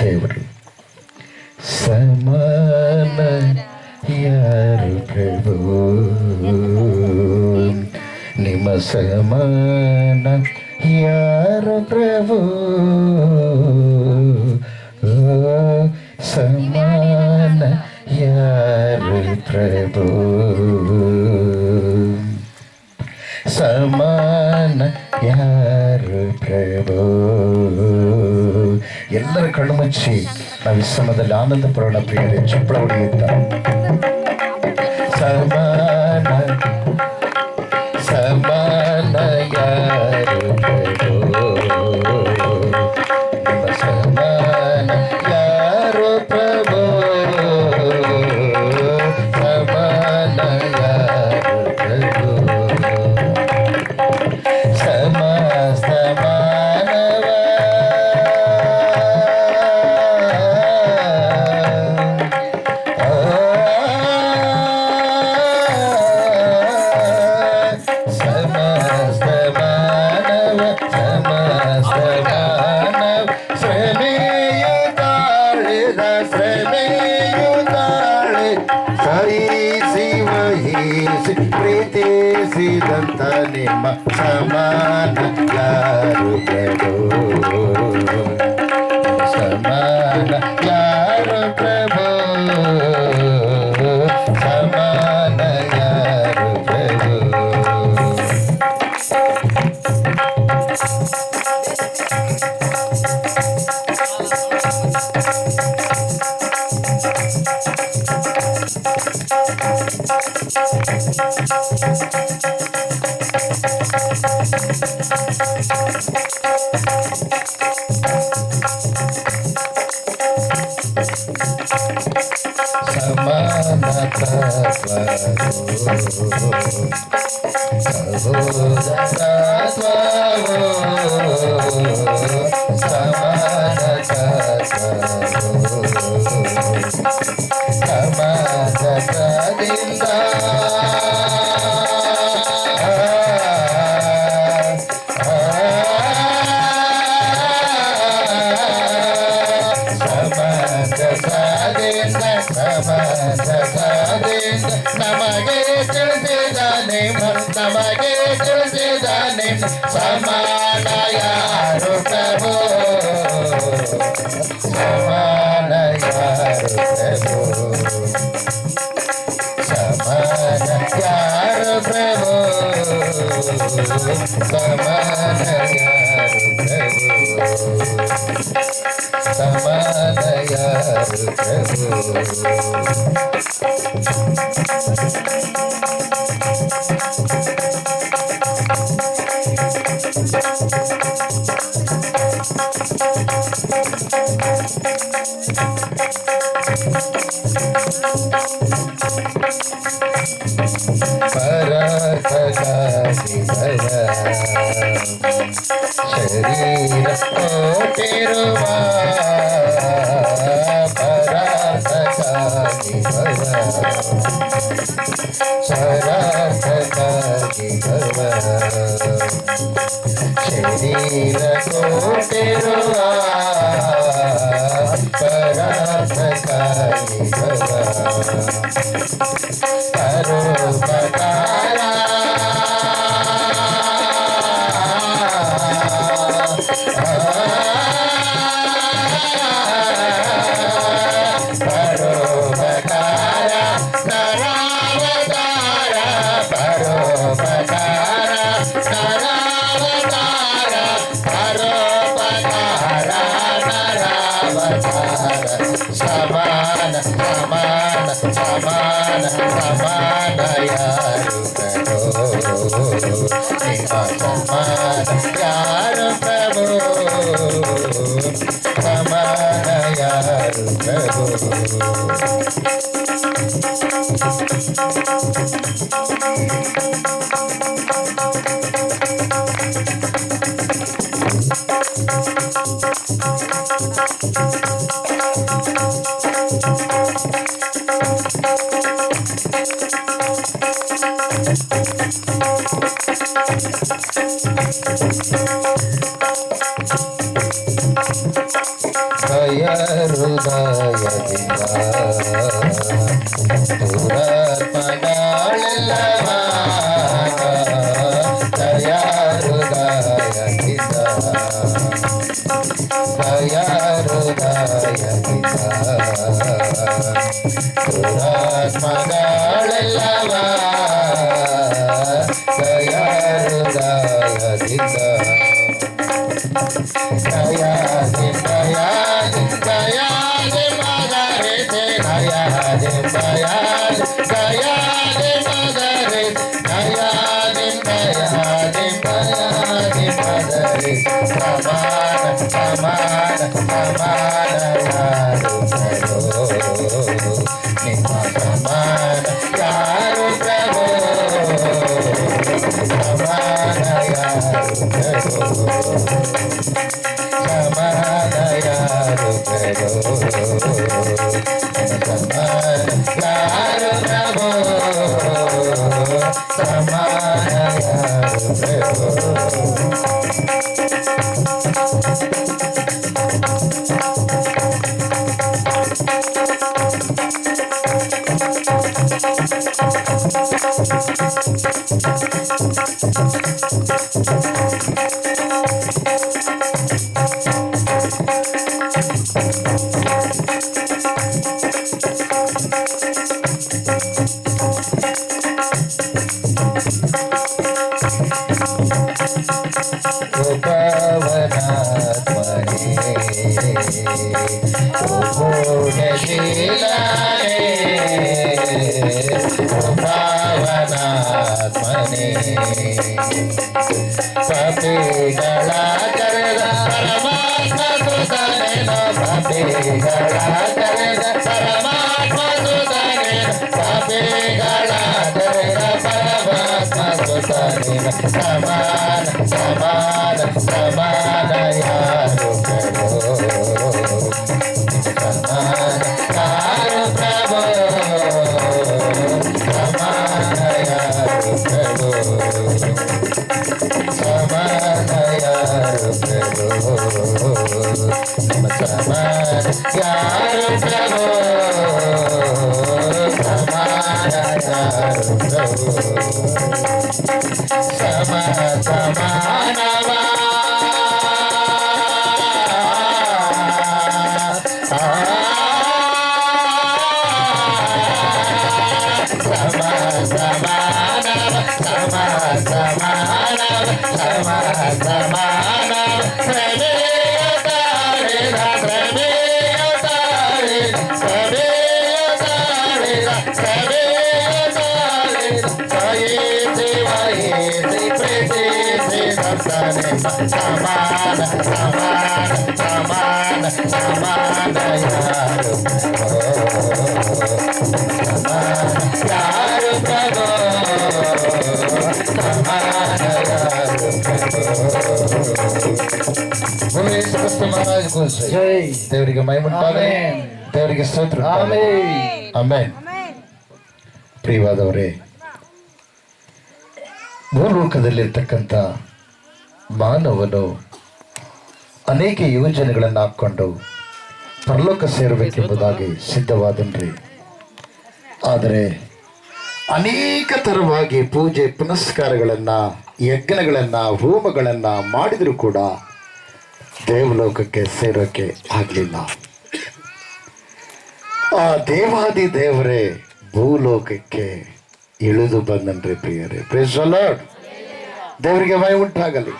ದೇವರು. ಸಮಾನ ಯಾರು ಪ್ರಭು, ನಿಮ್ಮ ಸಮಾನ ಯಾರು ಪ್ರಭು, ಸಮಾನ ಯಾರು ಪ್ರಭು, ಸಮಾನ ಯಾರು ಪ್ರಭು. ಎಲ್ಲರ ಕಣ್ಣು ಮುಚ್ಚಿ ನಾವು ಈ ಸಮಯದಲ್ಲಿ ಆನಂದ ಪಡೋಣ ಪ್ರಿಯರೇ, ಚಪ್ಪಳ ಹೊಡೆಯುತ್ತ. ಸಮಾನ ಸಮಾನ ಯಾರು ಪ್ರಭು, ನಿಮ್ಮ ಸಮಾನ ಯಾರು ಪ್ರಭು, ಸಮಾನ ಯಾರು ಪ್ರಭು, ಸಮಸ್ತ ಮಾನವ ಪ್ರೀತಿಸಿದಂತ ನಿಮ್ಮ ಸಮಾನ ಯಾರು ಪ್ರಭು, ಸಮಾನ ಯಾರು ಪ್ರಭು, ಸಮಾನ ಯಾರು ಪ್ರಭು. ನಮಗೆ ತಿಳಿಸಿದಾನೆ, ನಮಗೆ ತಿಳಿಸಿದಾನೆ, ಸಮಾನ ಯಾರು ಪ್ರಭು, ಸಮಾನ ಯಾರು ಪ್ರಭು, ಸಮಾನ ಯಾರು ಪ್ರಭು, ಸಮಾನ ಯಾರು ಪ್ರಭು, ಸಮಾನ ಯಾರು ಪ್ರಭು. ಪರಾರ್ಥಕಾರಿ ಭವ ಶರೀರ ಕೊಟ್ಟಿರುವ, ಪರಾರ್ಥಕಾರಿ ಭವ ಶರಾರ್ಥಕಾರಿ ಭವ ಶರೀರ ಕೊಟ್ಟಿರುವ, ಪರಾರ್ಥಕಾರಿ ಭವ ಪರೋಪಕಾರ ಪರೋಪಕಾರ ನರಾವತಾರ, ಪರೋಪಕಾರ ನರಾವತಾರ, ಪರೋಪಕಾರ ನರಾವತಾರ, ಸಮಾನ ಸಮಾನ ಸಮಾನ ಸಮಾನ ಯಾರು ಪ್ರಭು, ನಿಮ್ಮ ಸಮಾನ ಯಾರು ಪ್ರಭು, ಸಮಾನ ಯಾರು ಪ್ರಭು. ದಯ ಹೃದಯದಿಂದ ದುರಾತ್ಮಗಳೆಲ್ಲವ ದಯ ಹೃದಯದಿಂದ ದಯ ಹೃದಯದಿಂದ ದುರಾತ್ಮಗಳೆಲ್ಲವ ದಯ ಹೃದಯದಿಂದ ದಯಾದಿ ದಯಾದಿ ದಯಾದಿ ಮಗರೆ ದಯಾದಿ ದಯಾದಿ ದಯಾದಿ ಮಗರೆ ದಯಾದಿ ದಯಾದಿ ದಯಾದಿ ಮಗರೆ ಸಮಾನ ಸಮಾನ ಸಮಾನ ಯಾರು ಪ್ರಭು ನಿಮ್ಮ ಸಮಾನ ಯಾರು ಪ್ರಭು ಸಮಾನ ಯಾರು ಪ್ರಭು ಸಮಾನ ಯಾರು ಪ್ರಭು ಸಮಾನ ಯಾರು ಪ್ರಭು ಸಮಾನ ಯಾರು ಪ್ರಭು ಪಾಪಿಗಳ ಕರೆದ ಪರಮಾತ್ಮ ಸುತನೇನೋ ಪಾಪಿಗಳ ಕರೆದ ಪರಮಾತ್ಮ ಸುತನೇನೋ ಪಾಪಿಗಳ ಕರೆದ ಪರಮಾತ್ಮ ಸುತನೇನೋ ಸಮಾನ ಸಮಾನ ಸಮಾನ ಯಾರು ಪ್ರಭು ಸಮಾನ ಯಾರು ಪ್ರಭು ಸಮಾನ ಯಾರು ಪ್ರಭು ಸಮಾನ ಯಾರು ಪ್ರಭು ಸಮಾನ ಯಾರು ಪ್ರಭು ಸಮಾನ ಯಾರು ಪ್ರಭು ಸಮಾನವ ಸಮಾನ ಸಮಾನ ಸಮಾನ ಸಮಾನ ಯಾರು ಯಾರು ಪ್ರಭು ಸಮಾನ ಯಾರು ಪ್ರಭು ಜೈ ದೇವರಿಗೆ ಮಹಿಮುಂಟಾಗಲಿ ದೇವರಿಗೆ ಸ್ತೋತ್ರ ಆಮೆನ್. ಪ್ರಿಯವಾದವರೇ, ಭೂಲೋಕದಲ್ಲಿರ್ತಕ್ಕಂಥ ಮಾನವನು ಅನೇಕ ಯೋಜನೆಗಳನ್ನು ಹಾಕ್ಕೊಂಡು ಪರಲೋಕ ಸೇರಬೇಕೆಂಬುದಾಗಿ ಸಿದ್ಧವಾದನ್ರಿ. ಆದರೆ ಅನೇಕ ತರವಾಗಿ ಪೂಜೆ ಪುನಸ್ಕಾರಗಳನ್ನು ಯಜ್ಞಗಳನ್ನು ಹೋಮಗಳನ್ನು ಮಾಡಿದರೂ ಕೂಡ ದೇವಲೋಕಕ್ಕೆ ಸೇರೋಕ್ಕೆ ಆಗಲಿಲ್ಲ. ಆ ದೇವಾದಿ ದೇವರೇ ಭೂಲೋಕಕ್ಕೆ ಇಳಿದು ಬಂದನ್ರಿ ಪ್ರಿಯರೇ. Praise the lord. ದೇವರಿಗೆ ಮಹಿಮೆ ಉಂಟಾಗಲಿ,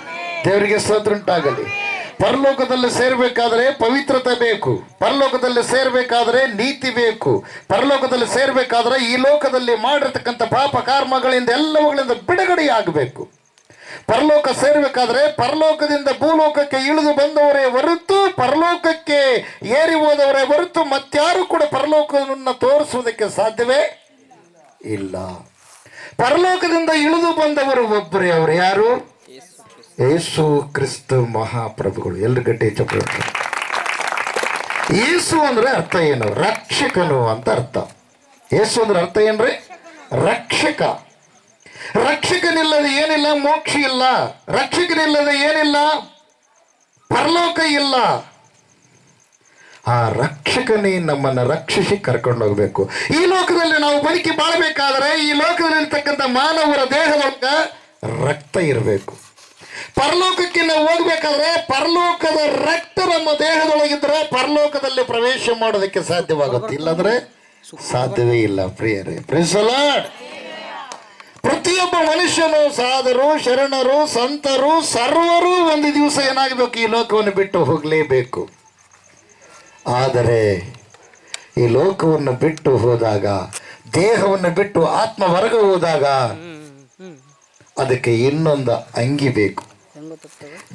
ದೇವರಿಗೆ ಸ್ತೋತ್ರ ಉಂಟಾಗಲಿ. ಪರಲೋಕದಲ್ಲಿ ಸೇರಬೇಕಾದ್ರೆ ಪವಿತ್ರತೆ ಬೇಕು, ಪರಲೋಕದಲ್ಲಿ ಸೇರಬೇಕಾದ್ರೆ ನೀತಿ ಬೇಕು, ಪರಲೋಕದಲ್ಲಿ ಸೇರಬೇಕಾದ್ರೆ ಈ ಲೋಕದಲ್ಲಿ ಮಾಡಿರ್ತಕ್ಕಂಥ ಪಾಪ ಕರ್ಮಗಳಿಂದ ಎಲ್ಲವುಗಳಿಂದ ಬಿಡುಗಡೆಯಾಗಬೇಕು. ಪರಲೋಕ ಸೇರಬೇಕಾದ್ರೆ ಪರಲೋಕದಿಂದ ಭೂಲೋಕಕ್ಕೆ ಇಳಿದು ಬಂದವರೇ ಹೊರತು, ಪರಲೋಕಕ್ಕೆ ಏರಿ ಹೋದವರೇ ಹೊರತು ಮತ್ತಾರು ಕೂಡ ಪರಲೋಕವನ್ನು ತೋರಿಸುವುದಕ್ಕೆ ಸಾಧ್ಯವೇ ಇಲ್ಲ. ಪರಲೋಕದಿಂದ ಇಳಿದು ಬಂದವರು ಒಬ್ಬರೇ, ಅವರು ಯಾರು? ಯೇಸು ಕ್ರಿಸ್ತ ಮಹಾಪ್ರಭುಗಳು. ಎಲ್ಲರ ಗಟ್ಟಿ ಚಪ್ಪಲಿ. ಯೇಸು ಅಂದ್ರೆ ಅರ್ಥ ಏನು? ರಕ್ಷಕನು ಅಂತ ಅರ್ಥ. ಯೇಸು ಅಂದ್ರೆ ಅರ್ಥ ಏನ್ರಿ? ರಕ್ಷಕ. ರಕ್ಷಕನಿಲ್ಲದೆ ಏನಿಲ್ಲ, ಮೋಕ್ಷ ಇಲ್ಲ. ರಕ್ಷಕನಿಲ್ಲದೆ ಏನಿಲ್ಲ, ಪರಲೋಕ ಇಲ್ಲ. ಆ ರಕ್ಷಕನೇ ನಮ್ಮನ್ನು ರಕ್ಷಿಸಿ ಕರ್ಕೊಂಡು ಹೋಗ್ಬೇಕು. ಈ ಲೋಕದಲ್ಲಿ ನಾವು ಬದುಕಿ ಬಾಳಬೇಕಾದ್ರೆ ಈ ಲೋಕದಲ್ಲಿರ್ತಕ್ಕಂಥ ಮಾನವರ ದೇಹದೊಳಗ ರಕ್ತ ಇರಬೇಕು. ಪರಲೋಕಕ್ಕೆ ನಾವು ಹೋಗ್ಬೇಕಾದ್ರೆ ಪರಲೋಕದ ರಕ್ತ ನಮ್ಮ ದೇಹದೊಳಗಿದ್ರೆ ಪರಲೋಕದಲ್ಲಿ ಪ್ರವೇಶ ಮಾಡೋದಕ್ಕೆ ಸಾಧ್ಯವಾಗುತ್ತೆ, ಇಲ್ಲಂದ್ರೆ ಸಾಧ್ಯವೇ ಇಲ್ಲ. ಪ್ರಿಯರೇ, ಪ್ರೈಸ್ ದಿ ಲಾರ್ಡ್. ಪ್ರತಿಯೊಬ್ಬ ಮನುಷ್ಯನು, ಸಾಧರು, ಶರಣರು, ಸಂತರು, ಸರ್ವರು ಒಂದು ದಿವಸ ಏನಾಗಬೇಕು, ಈ ಲೋಕವನ್ನು ಬಿಟ್ಟು ಹೋಗಲೇಬೇಕು. ಆದರೆ ಈ ಲೋಕವನ್ನು ಬಿಟ್ಟು ಹೋದಾಗ, ದೇಹವನ್ನು ಬಿಟ್ಟು ಆತ್ಮ ಹೊರಗೆ ಹೋದಾಗ ಅದಕ್ಕೆ ಇನ್ನೊಂದು ಅಂಗಿ ಬೇಕು.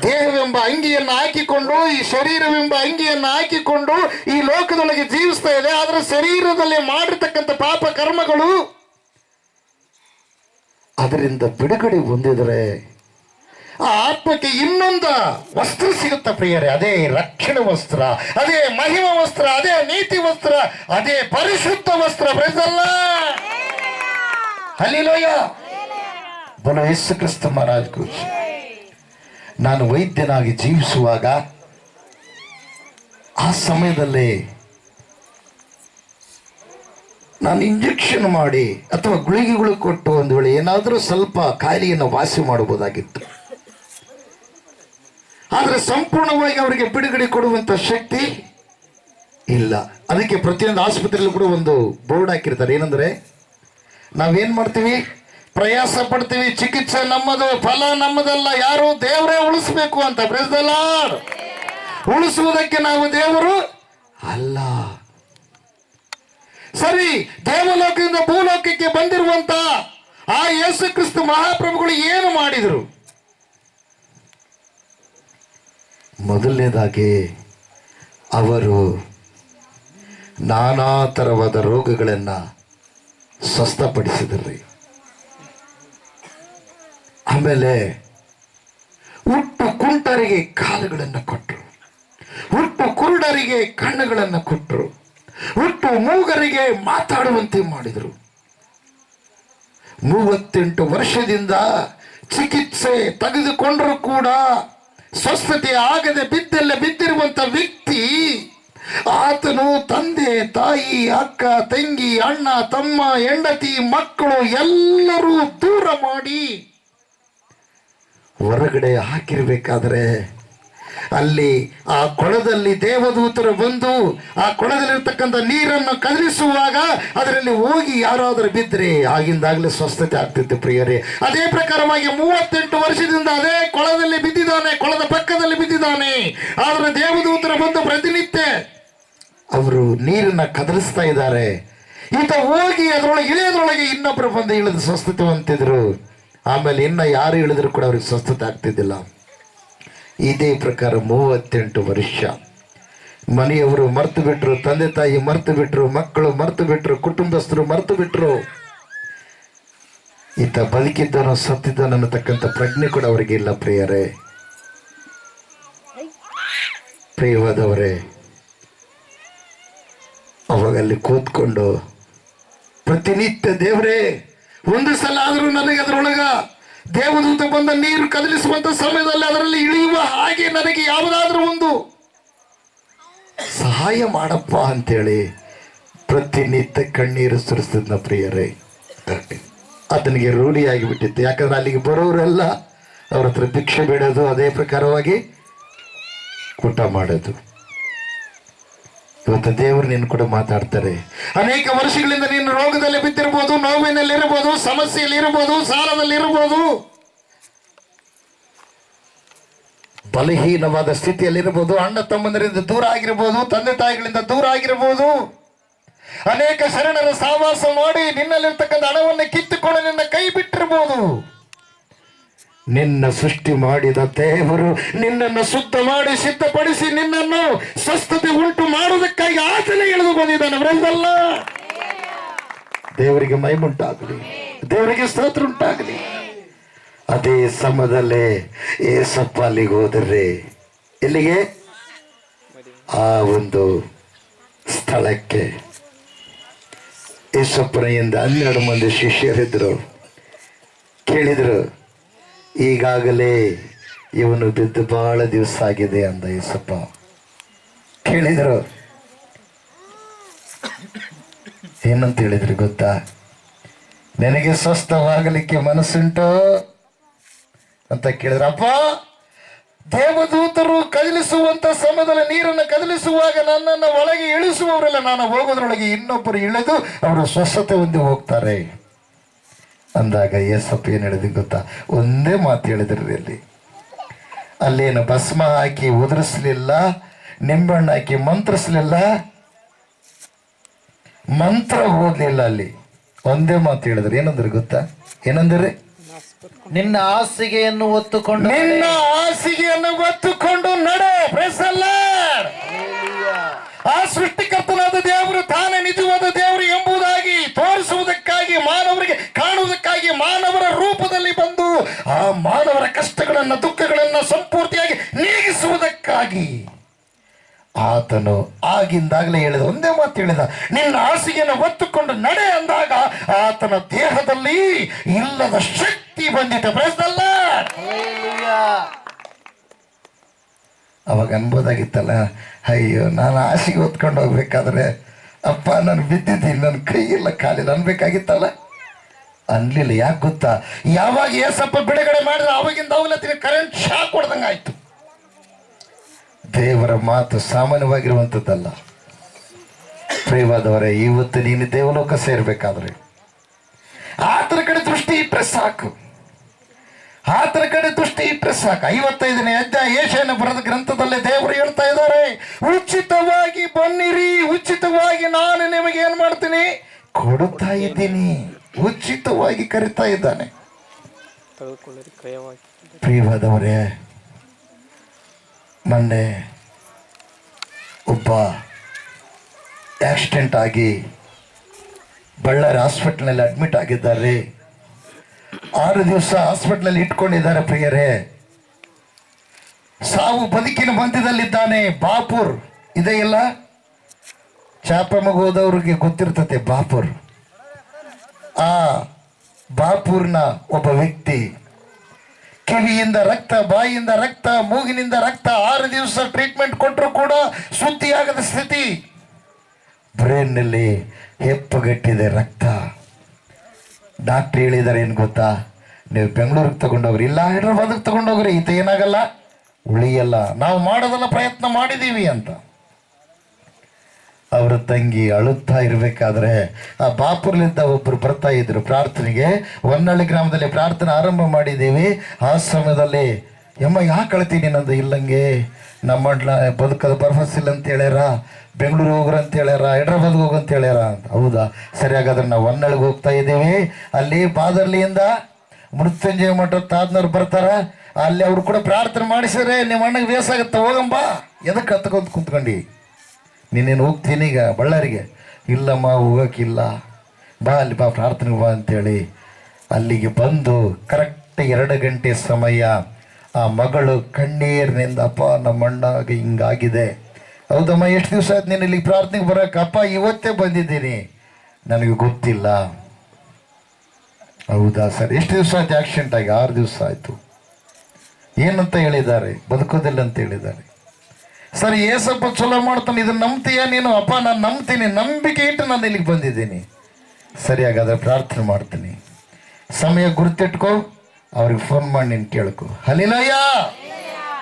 ದೇಹವೆಂಬ ಅಂಗಿಯನ್ನು ಹಾಕಿಕೊಂಡು, ಈ ಶರೀರವೆಂಬ ಅಂಗಿಯನ್ನು ಹಾಕಿಕೊಂಡು ಈ ಲೋಕದೊಳಗೆ ಜೀವಿಸ್ತಾ ಇದೆ. ಆದರೆ ಶರೀರದಲ್ಲಿ ಮಾಡಿರ್ತಕ್ಕಂಥ ಪಾಪ ಕರ್ಮಗಳು ಅದರಿಂದ ಬಿಡುಗಡೆ ಹೊಂದಿದರೆ ಆ ಆತ್ಮಕ್ಕೆ ಇನ್ನೊಂದು ವಸ್ತ್ರ ಸಿಗುತ್ತ ಪ್ರಿಯರೇ. ಅದೇ ರಕ್ಷಣೆ ವಸ್ತ್ರ, ಅದೇ ಮಹಿಮಾ ವಸ್ತ್ರ, ಅದೇ ನೀತಿ ವಸ್ತ್ರ, ಅದೇ ಪರಿಶುದ್ಧ ವಸ್ತ್ರ. Praise the lord. ಹಲ್ಲೆಲೂಯಾ. ಬೋಲೋ ಯೇಸು ಕ್ರಿಸ್ತ ಮಹಾರಾಜ್ ಕು. ನಾನು ವೈದ್ಯನಾಗಿ ಜೀವಿಸುವಾಗ ಆ ಸಮಯದಲ್ಲಿ ನಾನು ಇಂಜೆಕ್ಷನ್ ಮಾಡಿ ಅಥವಾ ಗುಳಿಗೆಗಳು ಕೊಟ್ಟು ಒಂದು ವೇಳೆ ಏನಾದರೂ ಸ್ವಲ್ಪ ಕಾಯಿಲೆಯನ್ನು ವಾಸಿ ಮಾಡಬಹುದಾಗಿತ್ತು. ಆದರೆ ಸಂಪೂರ್ಣವಾಗಿ ಅವರಿಗೆ ಬಿಡುಗಡೆ ಕೊಡುವಂತ ಶಕ್ತಿ ಇಲ್ಲ. ಅದಕ್ಕೆ ಪ್ರತಿಯೊಂದು ಆಸ್ಪತ್ರೆಯಲ್ಲೂ ಕೂಡ ಒಂದು ಬೋರ್ಡ್ ಹಾಕಿರ್ತಾರೆ. ಏನಂದ್ರೆ, ನಾವೇನ್ ಮಾಡ್ತೀವಿ, ಪ್ರಯಾಸ ಪಡ್ತೀವಿ, ಚಿಕಿತ್ಸೆ ನಮ್ಮದು, ಫಲ ನಮ್ಮದಲ್ಲ, ಯಾರು ದೇವರೇ ಉಳಿಸ್ಬೇಕು ಅಂತ. Price the lord. ಉಳಿಸುವುದಕ್ಕೆ ನಾವು ದೇವರು ಅಲ್ಲ. ಸರಿ, ದೇವಲೋಕದಿಂದ ಭೂಲೋಕಕ್ಕೆ ಬಂದಿರುವಂತ ಆ ಯೇಸು ಕ್ರಿಸ್ತ ಮಹಾಪ್ರಭುಗಳು ಏನು ಮಾಡಿದರು? ಮೊದಲನೇದಾಗಿ ಅವರು ನಾನಾ ತರವಾದ ರೋಗಗಳನ್ನು ಸ್ವಸ್ಥಪಡಿಸಿದ್ರಿ. ಆಮೇಲೆ ಹುಟ್ಟು ಕುಂಟರಿಗೆ ಕಾಲುಗಳನ್ನು ಕೊಟ್ಟರು, ಹುಟ್ಟು ಕುರುಡರಿಗೆ ಕಣ್ಣುಗಳನ್ನು ಕೊಟ್ಟರು, ಹುಟ್ಟು ಮೂಗರಿಗೆ ಮಾತಾಡುವಂತೆ ಮಾಡಿದರು. 38 ವರ್ಷದಿಂದ ಚಿಕಿತ್ಸೆ ತೆಗೆದುಕೊಂಡರೂ ಕೂಡ ಸ್ವಸ್ಥತೆ ಆಗದೆ ಬಿದ್ದಿರುವಂತ ವ್ಯಕ್ತಿ, ಆತನು ತಂದೆ, ತಾಯಿ, ಅಕ್ಕ, ತಂಗಿ, ಅಣ್ಣ, ತಮ್ಮ, ಹೆಂಡತಿ, ಮಕ್ಕಳು ಎಲ್ಲರೂ ದೂರ ಮಾಡಿ ಹೊರಗಡೆ ಹಾಕಿರ್ಬೇಕಾದ್ರೆ ಅಲ್ಲಿ ಆ ಕೊಳದಲ್ಲಿ ದೇವದೂತರು ಬಂದು ಆ ಕೊಳದಲ್ಲಿರ್ತಕ್ಕಂಥ ನೀರನ್ನು ಕದಲಿಸುವಾಗ ಅದರಲ್ಲಿ ಹೋಗಿ ಯಾರಾದರೂ ಬಿದ್ದರೆ ಆಗಿಂದಾಗಲೇ ಸ್ವಸ್ಥತೆ ಆಗ್ತಿತ್ತು ಪ್ರಿಯರೇ. ಅದೇ ಪ್ರಕಾರವಾಗಿ 38 ವರ್ಷದಿಂದ ಅದೇ ಕೊಳದಲ್ಲಿ ಬಿದ್ದಿದ್ದಾನೆ, ಕೊಳದ ಪಕ್ಕದಲ್ಲಿ ಬಿದ್ದಿದ್ದಾನೆ. ಆದರೆ ದೇವದೂತರು ಬಂದು ಪ್ರತಿನಿತ್ಯ ಅವರು ನೀರನ್ನ ಕದಲಿಸ್ತಾ ಇದ್ದಾರೆ. ಈತ ಹೋಗಿ ಅದರೊಳಗೆ ಇಳಿಯೋದ್ರೊಳಗೆ ಇನ್ನೊಬ್ಬರು ಬಂದು ಇಳಿದು ಸ್ವಸ್ಥತೆ ಹೊಂದಿದ್ರು. ಆಮೇಲೆ ಇನ್ನು ಯಾರು ಇಳಿದ್ರು ಕೂಡ ಅವ್ರಿಗೆ ಸ್ವಸ್ಥತೆ ಆಗ್ತಿದ್ದಿಲ್ಲ. ಇದೇ ಪ್ರಕಾರ 38 ವರ್ಷ ಮನೆಯವರು ಮರ್ತು ಬಿಟ್ರು, ತಂದೆ ತಾಯಿ ಮರ್ತು ಬಿಟ್ರು, ಮಕ್ಕಳು ಮರ್ತು ಬಿಟ್ರು, ಕುಟುಂಬಸ್ಥರು ಮರ್ತು ಬಿಟ್ರು. ಈತ ಬದುಕಿದ್ದನೋ ಸತ್ತಿದ್ದನೋ ಅನ್ನತಕ್ಕಂಥ ಪ್ರಜ್ಞೆ ಕೂಡ ಅವರಿಗೆ ಇಲ್ಲ ಪ್ರಿಯರೇ. ಪ್ರಿಯವಾದವರೇ, ಅವಾಗಲ್ಲಿ ಕೂತ್ಕೊಂಡು ಪ್ರತಿನಿತ್ಯ ದೇವರೇ ಒಂದು ಸಲ ಆದರೂ ನನಗೆ ಅದರೊಳಗ ದೇವದೂತ ಬಂದ ನೀರು ಕದಲಿಸುವಂತ ಸಮಯದಲ್ಲಿ ಅದರಲ್ಲಿ ಇಳಿಯುವ ಹಾಗೆ ನನಗೆ ಯಾವುದಾದ್ರೂ ಒಂದು ಸಹಾಯ ಮಾಡಪ್ಪ ಅಂತೇಳಿ ಪ್ರತಿನಿತ್ಯ ಕಣ್ಣೀರು ಸುರಿಸ್ತಿದ್ನ ಪ್ರಿಯರೇ. ಆತನಿಗೆ ರೂಢಿಯಾಗಿ ಬಿಟ್ಟಿತ್ತು. ಯಾಕಂದ್ರೆ ಅಲ್ಲಿಗೆ ಬರೋರೆಲ್ಲ ಅವ್ರ ಹತ್ರ ಭಿಕ್ಷೆ ಬೇಡೋದು, ಅದೇ ಪ್ರಕಾರವಾಗಿ ಊಟ ಮಾಡೋದು. ಇವತ್ತು ದೇವರು ನೀನು ಕೂಡ ಮಾತಾಡ್ತಾರೆ. ಅನೇಕ ವರ್ಷಗಳಿಂದ ನೀನು ರೋಗದಲ್ಲಿ ಬಿದ್ದಿರ್ಬೋದು, ನೋವಿನಲ್ಲಿ ಇರಬಹುದು, ಸಮಸ್ಯೆಯಲ್ಲಿ ಇರಬಹುದು, ಸಾಲದಲ್ಲಿ ಇರಬಹುದು, ಬಲಹೀನವಾದ ಸ್ಥಿತಿಯಲ್ಲಿ ಇರಬಹುದು, ಅಣ್ಣ ತಮ್ಮಂದರಿಂದ ದೂರ ಆಗಿರಬಹುದು, ತಂದೆ ತಾಯಿಗಳಿಂದ ದೂರ ಆಗಿರಬಹುದು. ಅನೇಕ ಶರಣರ ಸಹವಾಸ ಮಾಡಿ ನಿನ್ನಲ್ಲಿರ್ತಕ್ಕಂಥ ಹಣವನ್ನು ಕಿತ್ತುಕೊಂಡು ನಿನ್ನ ಕೈ ಬಿಟ್ಟಿರಬಹುದು. ನಿನ್ನ ಸೃಷ್ಟಿ ಮಾಡಿದ ದೇವರು ನಿನ್ನನ್ನು ಶುದ್ಧ ಮಾಡಿ ಸಿದ್ಧಪಡಿಸಿ ನಿನ್ನನ್ನು ಸ್ವಸ್ಥತೆ ಉಂಟು ಮಾಡುವುದಕ್ಕಾಗಿ ಆತನೇ ಇಳಿದು ಬಂದಿದ್ದಾನೆ. ಅವರೆಲ್ಲ ದೇವರಿಗೆ ಮಹಿಮುಂಟಾಗಲಿ, ದೇವರಿಗೆ ಸ್ತೋತ್ರ ಉಂಟಾಗಲಿ. ಅದೇ ಸಮಯದಲ್ಲೇ ಏಸಪ್ಪ ಅಲ್ಲಿಗೆ ಹೋದರೆ, ಎಲ್ಲಿಗೆ? ಆ ಒಂದು ಸ್ಥಳಕ್ಕೆ. ಏಸಪ್ಪನೆಯಿಂದ 12 ಮಂದಿ ಶಿಷ್ಯರಿದ್ರು. ಕೇಳಿದ್ರು. ಈಗಾಗಲೇ ಇವನು ಬಿದ್ದು ಬಹಳ ದಿವಸ ಆಗಿದೆ ಅಂದ ಯೇಸಪ್ಪ. ಕೇಳಿದ್ರು, ಏನಂತ ಹೇಳಿದ್ರು ಗೊತ್ತಾ? ನಿನಗೆ ಸ್ವಸ್ಥವಾಗಲಿಕ್ಕೆ ಮನಸ್ಸುಂಟು ಅಂತ ಕೇಳಿದ್ರು. ಅಪ್ಪ, ದೇವದೂತರು ಕದಲಿಸುವಂತ ಸಮಯದಲ್ಲಿ ನೀರನ್ನು ಕದಲಿಸುವಾಗ ನನ್ನನ್ನು ಒಳಗೆ ಇಳಿಸುವವರೆಲ್ಲ ನಾನು ಹೋಗೋದ್ರೊಳಗೆ ಇನ್ನೊಬ್ಬರು ಇಳಿದು ಅವರು ಸ್ವಸ್ಥತೆ ಹೊಂದಿ ಹೋಗ್ತಾರೆ ಅಂದಾಗ ಯೇಸಪ್ಪ ಏನು ಹೇಳಿದ್ರು ಗೊತ್ತಾ? ಒಂದೇ ಮಾತು ಹೇಳಿದ್ರಿ. ಅಲ್ಲೇನು ಭಸ್ಮ ಹಾಕಿ ಉದುರಿಸ್ಲಿಲ್ಲ, ನಿಂಬೆಹಣ್ಣು ಹಾಕಿ ಮಂತ್ರಿಸ್ಲಿಲ್ಲ, ಮಂತ್ರ ಓದಲಿಲ್ಲ. ಅಲ್ಲಿ ಒಂದೇ ಮಾತು ಹೇಳಿದ್ರು. ಏನಂದ್ರೆ ಗೊತ್ತಾ? ಏನಂದ್ರೆ? ನಿನ್ನ ಹಾಸಿಗೆಯನ್ನು ಹೊತ್ತುಕೊಂಡು ನಡೆ. ಆ ಸೃಷ್ಟಿಕರ್ತನಾದ ದೇವರು ತಾನೇ ನಿಜವಾದ ದೇವರು ಎಂಬುದಾಗಿ ತೋರಿಸುವುದಕ್ಕಾಗಿ, ಮಾನವರಿಗೆ ಕಾಣುವುದಕ್ಕಾಗಿ ಮಾನವರ ರೂಪದಲ್ಲಿ ಬಂದು ಆ ಮಾನವರ ಕಷ್ಟಗಳನ್ನ ದುಃಖಗಳನ್ನ ಸಂಪೂರ್ತಿಯಾಗಿ ನೀಗಿಸುವುದಕ್ಕಾಗಿ ಆತನು ಆಗಿಂದಾಗಲೇ ಹೇಳಿದ ಒಂದೇ ಮಾತು ಹೇಳಿದ, ನಿನ್ನ ಹಾಸಿಗೆಯನ್ನು ಹೊತ್ತುಕೊಂಡು ನಡೆ ಅಂದಾಗ ಆತನ ದೇಹದಲ್ಲಿ ಇಲ್ಲದ ಶಕ್ತಿ ಬಂದಿತ್ತು. ಅವಾಗ ಅನ್ಬೋದಾಗಿತ್ತಲ್ಲ, ಅಯ್ಯೋ ನಾನು ಹಾಸಿಗೆ ಹೊತ್ಕೊಂಡು ಹೋಗ್ಬೇಕಾದ್ರೆ ಅಪ್ಪ ನಾನು ಬಿದ್ದಿದ್ದೀನಿ, ನನ್ನ ಕೈ ಇಲ್ಲ ಕಾಲಿಲ್ಲ ಅನ್ಬೇಕಾಗಿತ್ತಲ್ಲ. ಅನ್ಲಿಲ್ಲ. ಯಾಕೆ ಗೊತ್ತಾ? ಯಾವಾಗ ಏಸಪ್ಪ ಬಿಡುಗಡೆ ಮಾಡಿದ್ರೆ ಅವಾಗಿಂದ ಅವಲತ್ತಿನ ಕರೆಂಟ್ ಶಾಕ್ ಹೊಡೆದಂಗಾಯ್ತು. ದೇವರ ಮಾತು ಸಾಮಾನ್ಯವಾಗಿರುವಂಥದ್ದಲ್ಲ. ಪ್ರಿಯವಾದವರೇ, ಇವತ್ತು ನೀನು ದೇವಲೋಕ ಸೇರ್ಬೇಕಾದ್ರೆ ಆತನ ಕಡೆ ದೃಷ್ಟಿ ಇಟ್ಟರೆ ಸಾಕು. ಆತನ ಕಡೆ ದೃಷ್ಟಿ ಇಟ್ಟರೆ ಸಾಕು. 55ನೇ ಅಧ್ಯಾಯ ಯೆಶಾಯನ ಬರೆದ ಗ್ರಂಥದಲ್ಲಿ ದೇವರು ಹೇಳ್ತಾ ಇದ್ದಾರೆ, ಉಚಿತವಾಗಿ ಬನ್ನಿರಿ, ಉಚಿತವಾಗಿ ನಾನು ನಿಮಗೆ ಏನ್ ಮಾಡ್ತೀನಿ? ಕೊಡುತ್ತಾ ಇದ್ದೀನಿ. ಉಚಿತವಾಗಿ ಕರಿತಾ ಇದ್ದಾನೆ. ಪ್ರಿಯವಾದವರೇ, ಮೊನ್ನೆ ಒಬ್ಬ ಆಕ್ಸಿಡೆಂಟ್ ಆಗಿ ಬಳ್ಳಾರಿ ಹಾಸ್ಪಿಟಲ್ನಲ್ಲಿ ಅಡ್ಮಿಟ್ ಆಗಿದ್ದಾರೆ. 6 ದಿವಸ ಹಾಸ್ಪಿಟಲ್ ಇಟ್ಕೊಂಡಿದ್ದಾರೆ. ಪ್ರಿಯರೇ, ಸಾವು ಬದುಕಿನ ಮಧ್ಯದಲ್ಲಿದ್ದಾನೆ. ಬಾಪೂರ್ ಇದೆ ಇಲ್ಲ, ಚಾಪಮಗ ಹೋದವ್ರಿಗೆ ಗೊತ್ತಿರ್ತತೆ ಬಾಪೂರ್. ಆ ಬಾಪೂರ್ನ ಒಬ್ಬ ವ್ಯಕ್ತಿ ಕಿವಿಯಿಂದ ರಕ್ತ, ಬಾಯಿಯಿಂದ ರಕ್ತ, ಮೂಗಿನಿಂದ ರಕ್ತ, 6 ದಿವಸ ಟ್ರೀಟ್ಮೆಂಟ್ ಕೊಟ್ಟರು ಕೂಡ ಶುದ್ಧಿಯಾಗದ ಸ್ಥಿತಿ. ಬ್ರೈನ್ನಲ್ಲಿ ಹೆಪ್ಪುಗಟ್ಟಿದೆ ರಕ್ತ. ಡಾಕ್ಟ್ರ್ ಹೇಳಿದ್ದಾರೆ, ಏನು ಗೊತ್ತಾ? ನೀವು ಬೆಂಗಳೂರಿಗೆ ತಗೊಂಡೋಗ್ರಿ, ಇಲ್ಲ ಹೈದ್ರಾಬಾದಿಗೆ ತಗೊಂಡೋಗ್ರಿ, ಈತ ಏನಾಗಲ್ಲ, ಉಳಿಯಲ್ಲ, ನಾವು ಮಾಡೋದೆಲ್ಲ ಪ್ರಯತ್ನ ಮಾಡಿದ್ದೀವಿ ಅಂತ. ಅವರ ತಂಗಿ ಅಳುತ್ತಾ ಇರಬೇಕಾದ್ರೆ ಆ ಬಾಪುರ್ಲಿಂದ ಒಬ್ಬರು ಬರ್ತಾ ಇದ್ರು ಪ್ರಾರ್ಥನೆಗೆ. ಹೊನ್ನಳ್ಳಿ ಗ್ರಾಮದಲ್ಲಿ ಪ್ರಾರ್ಥನೆ ಆರಂಭ ಮಾಡಿದ್ದೀವಿ. ಆ ಸಮಯದಲ್ಲಿ ಯಮ್ಮ ಯಾಕೆ ಅಳ್ತೀನಿ ನಂದು? ಇಲ್ಲಂಗೆ ನಮ್ಮ ಬದುಕದ ಭರವಸೆ ಇಲ್ಲ ಅಂತ ಹೇಳ್ಯಾರ, ಬೆಂಗಳೂರು ಹೋಗ್ರ ಅಂತ ಹೇಳ್ಯಾರ, ಹೈದ್ರಾಬಾದ್ಗೆ ಹೋಗಂತ ಹೇಳ್ಯಾರ ಅಂತ. ಹೌದಾ, ಸರಿ, ಹಾಗಾದ್ರೆ ನಾವು ಹೊನ್ನಳ್ಳಿಗೆ ಹೋಗ್ತಾ ಇದ್ದೀವಿ. ಅಲ್ಲಿ ಬಾದರ್ಲಿಯಿಂದ ಮೃತ್ಯುಂಜಯ ಮಠದ ತಾದ್ನವ್ರು ಬರ್ತಾರ, ಅಲ್ಲಿ ಅವರು ಕೂಡ ಪ್ರಾರ್ಥನೆ ಮಾಡಿಸಿದ್ರೆ ನಿಮ್ಮ ಅಣ್ಣಗೆ ಬೇಸಾಗತ್ತ, ಹೋಗಂಬ. ಎದಕ್ಕೆ ಹತ್ಕೊಂತ ಕುಂತ್ಕೊಂಡು ನೀನೇನು ಹೋಗ್ತೀನಿ ಈಗ ಬಳ್ಳಾರಿಗೆ? ಇಲ್ಲಮ್ಮ ಹೋಗೋಕ್ಕಿಲ್ಲ, ಬಾ ಅಲ್ಲಿ ಬಾ ಪ್ರಾರ್ಥನೆಗೆ ಬಾ ಅಂತೇಳಿ ಅಲ್ಲಿಗೆ ಬಂದು ಕರೆಕ್ಟ್ 2 ಗಂಟೆ ಸಮಯ ಆ ಮಗಳು ಕಣ್ಣೀರಿನಿಂದ, ಅಪ್ಪ ನಮ್ಮ ಅಣ್ಣಗೆ ಹಿಂಗಾಗಿದೆ. ಹೌದಮ್ಮ, ಎಷ್ಟು ದಿವಸ ಆಯ್ತು ನೀನು ಇಲ್ಲಿಗೆ ಪ್ರಾರ್ಥನೆಗೆ ಬರೋಕೆ? ಅಪ್ಪ ಇವತ್ತೇ ಬಂದಿದ್ದೀನಿ, ನನಗೆ ಗೊತ್ತಿಲ್ಲ. ಹೌದಾ ಸರ್, ಎಷ್ಟು ದಿವಸ ಆಯ್ತು ಆಕ್ಸಿಡೆಂಟ್ ಆಗಿ? 6 ದಿವಸ ಆಯಿತು. ಏನಂತ ಹೇಳಿದ್ದಾರೆ? ಬದುಕೋದಿಲ್ಲ ಅಂತ ಹೇಳಿದ್ದಾರೆ. ಸರಿ, ಏಸಪ್ಪ ಚಲೋ ಮಾಡ್ತಾನೆ, ಇದನ್ನು ನಂಬ್ತೀಯ ನೀನು? ಅಪ್ಪ ನಾನು ನಂಬ್ತೀನಿ, ನಂಬಿಕೆ ಇಟ್ಟು ನಾನು ಇಲ್ಲಿಗೆ ಬಂದಿದ್ದೀನಿ. ಸರಿ, ಹಾಗಾದ್ರೆ ಪ್ರಾರ್ಥನೆ ಮಾಡ್ತೀನಿ, ಸಮಯ ಗುರುತಿಟ್ಕೋ, ಅವ್ರಿಗೆ ಫೋನ್ ಮಾಡಿ ನೀನು ಕೇಳ್ಕೊ. ಹಲ್ಲೆಲೂಯ,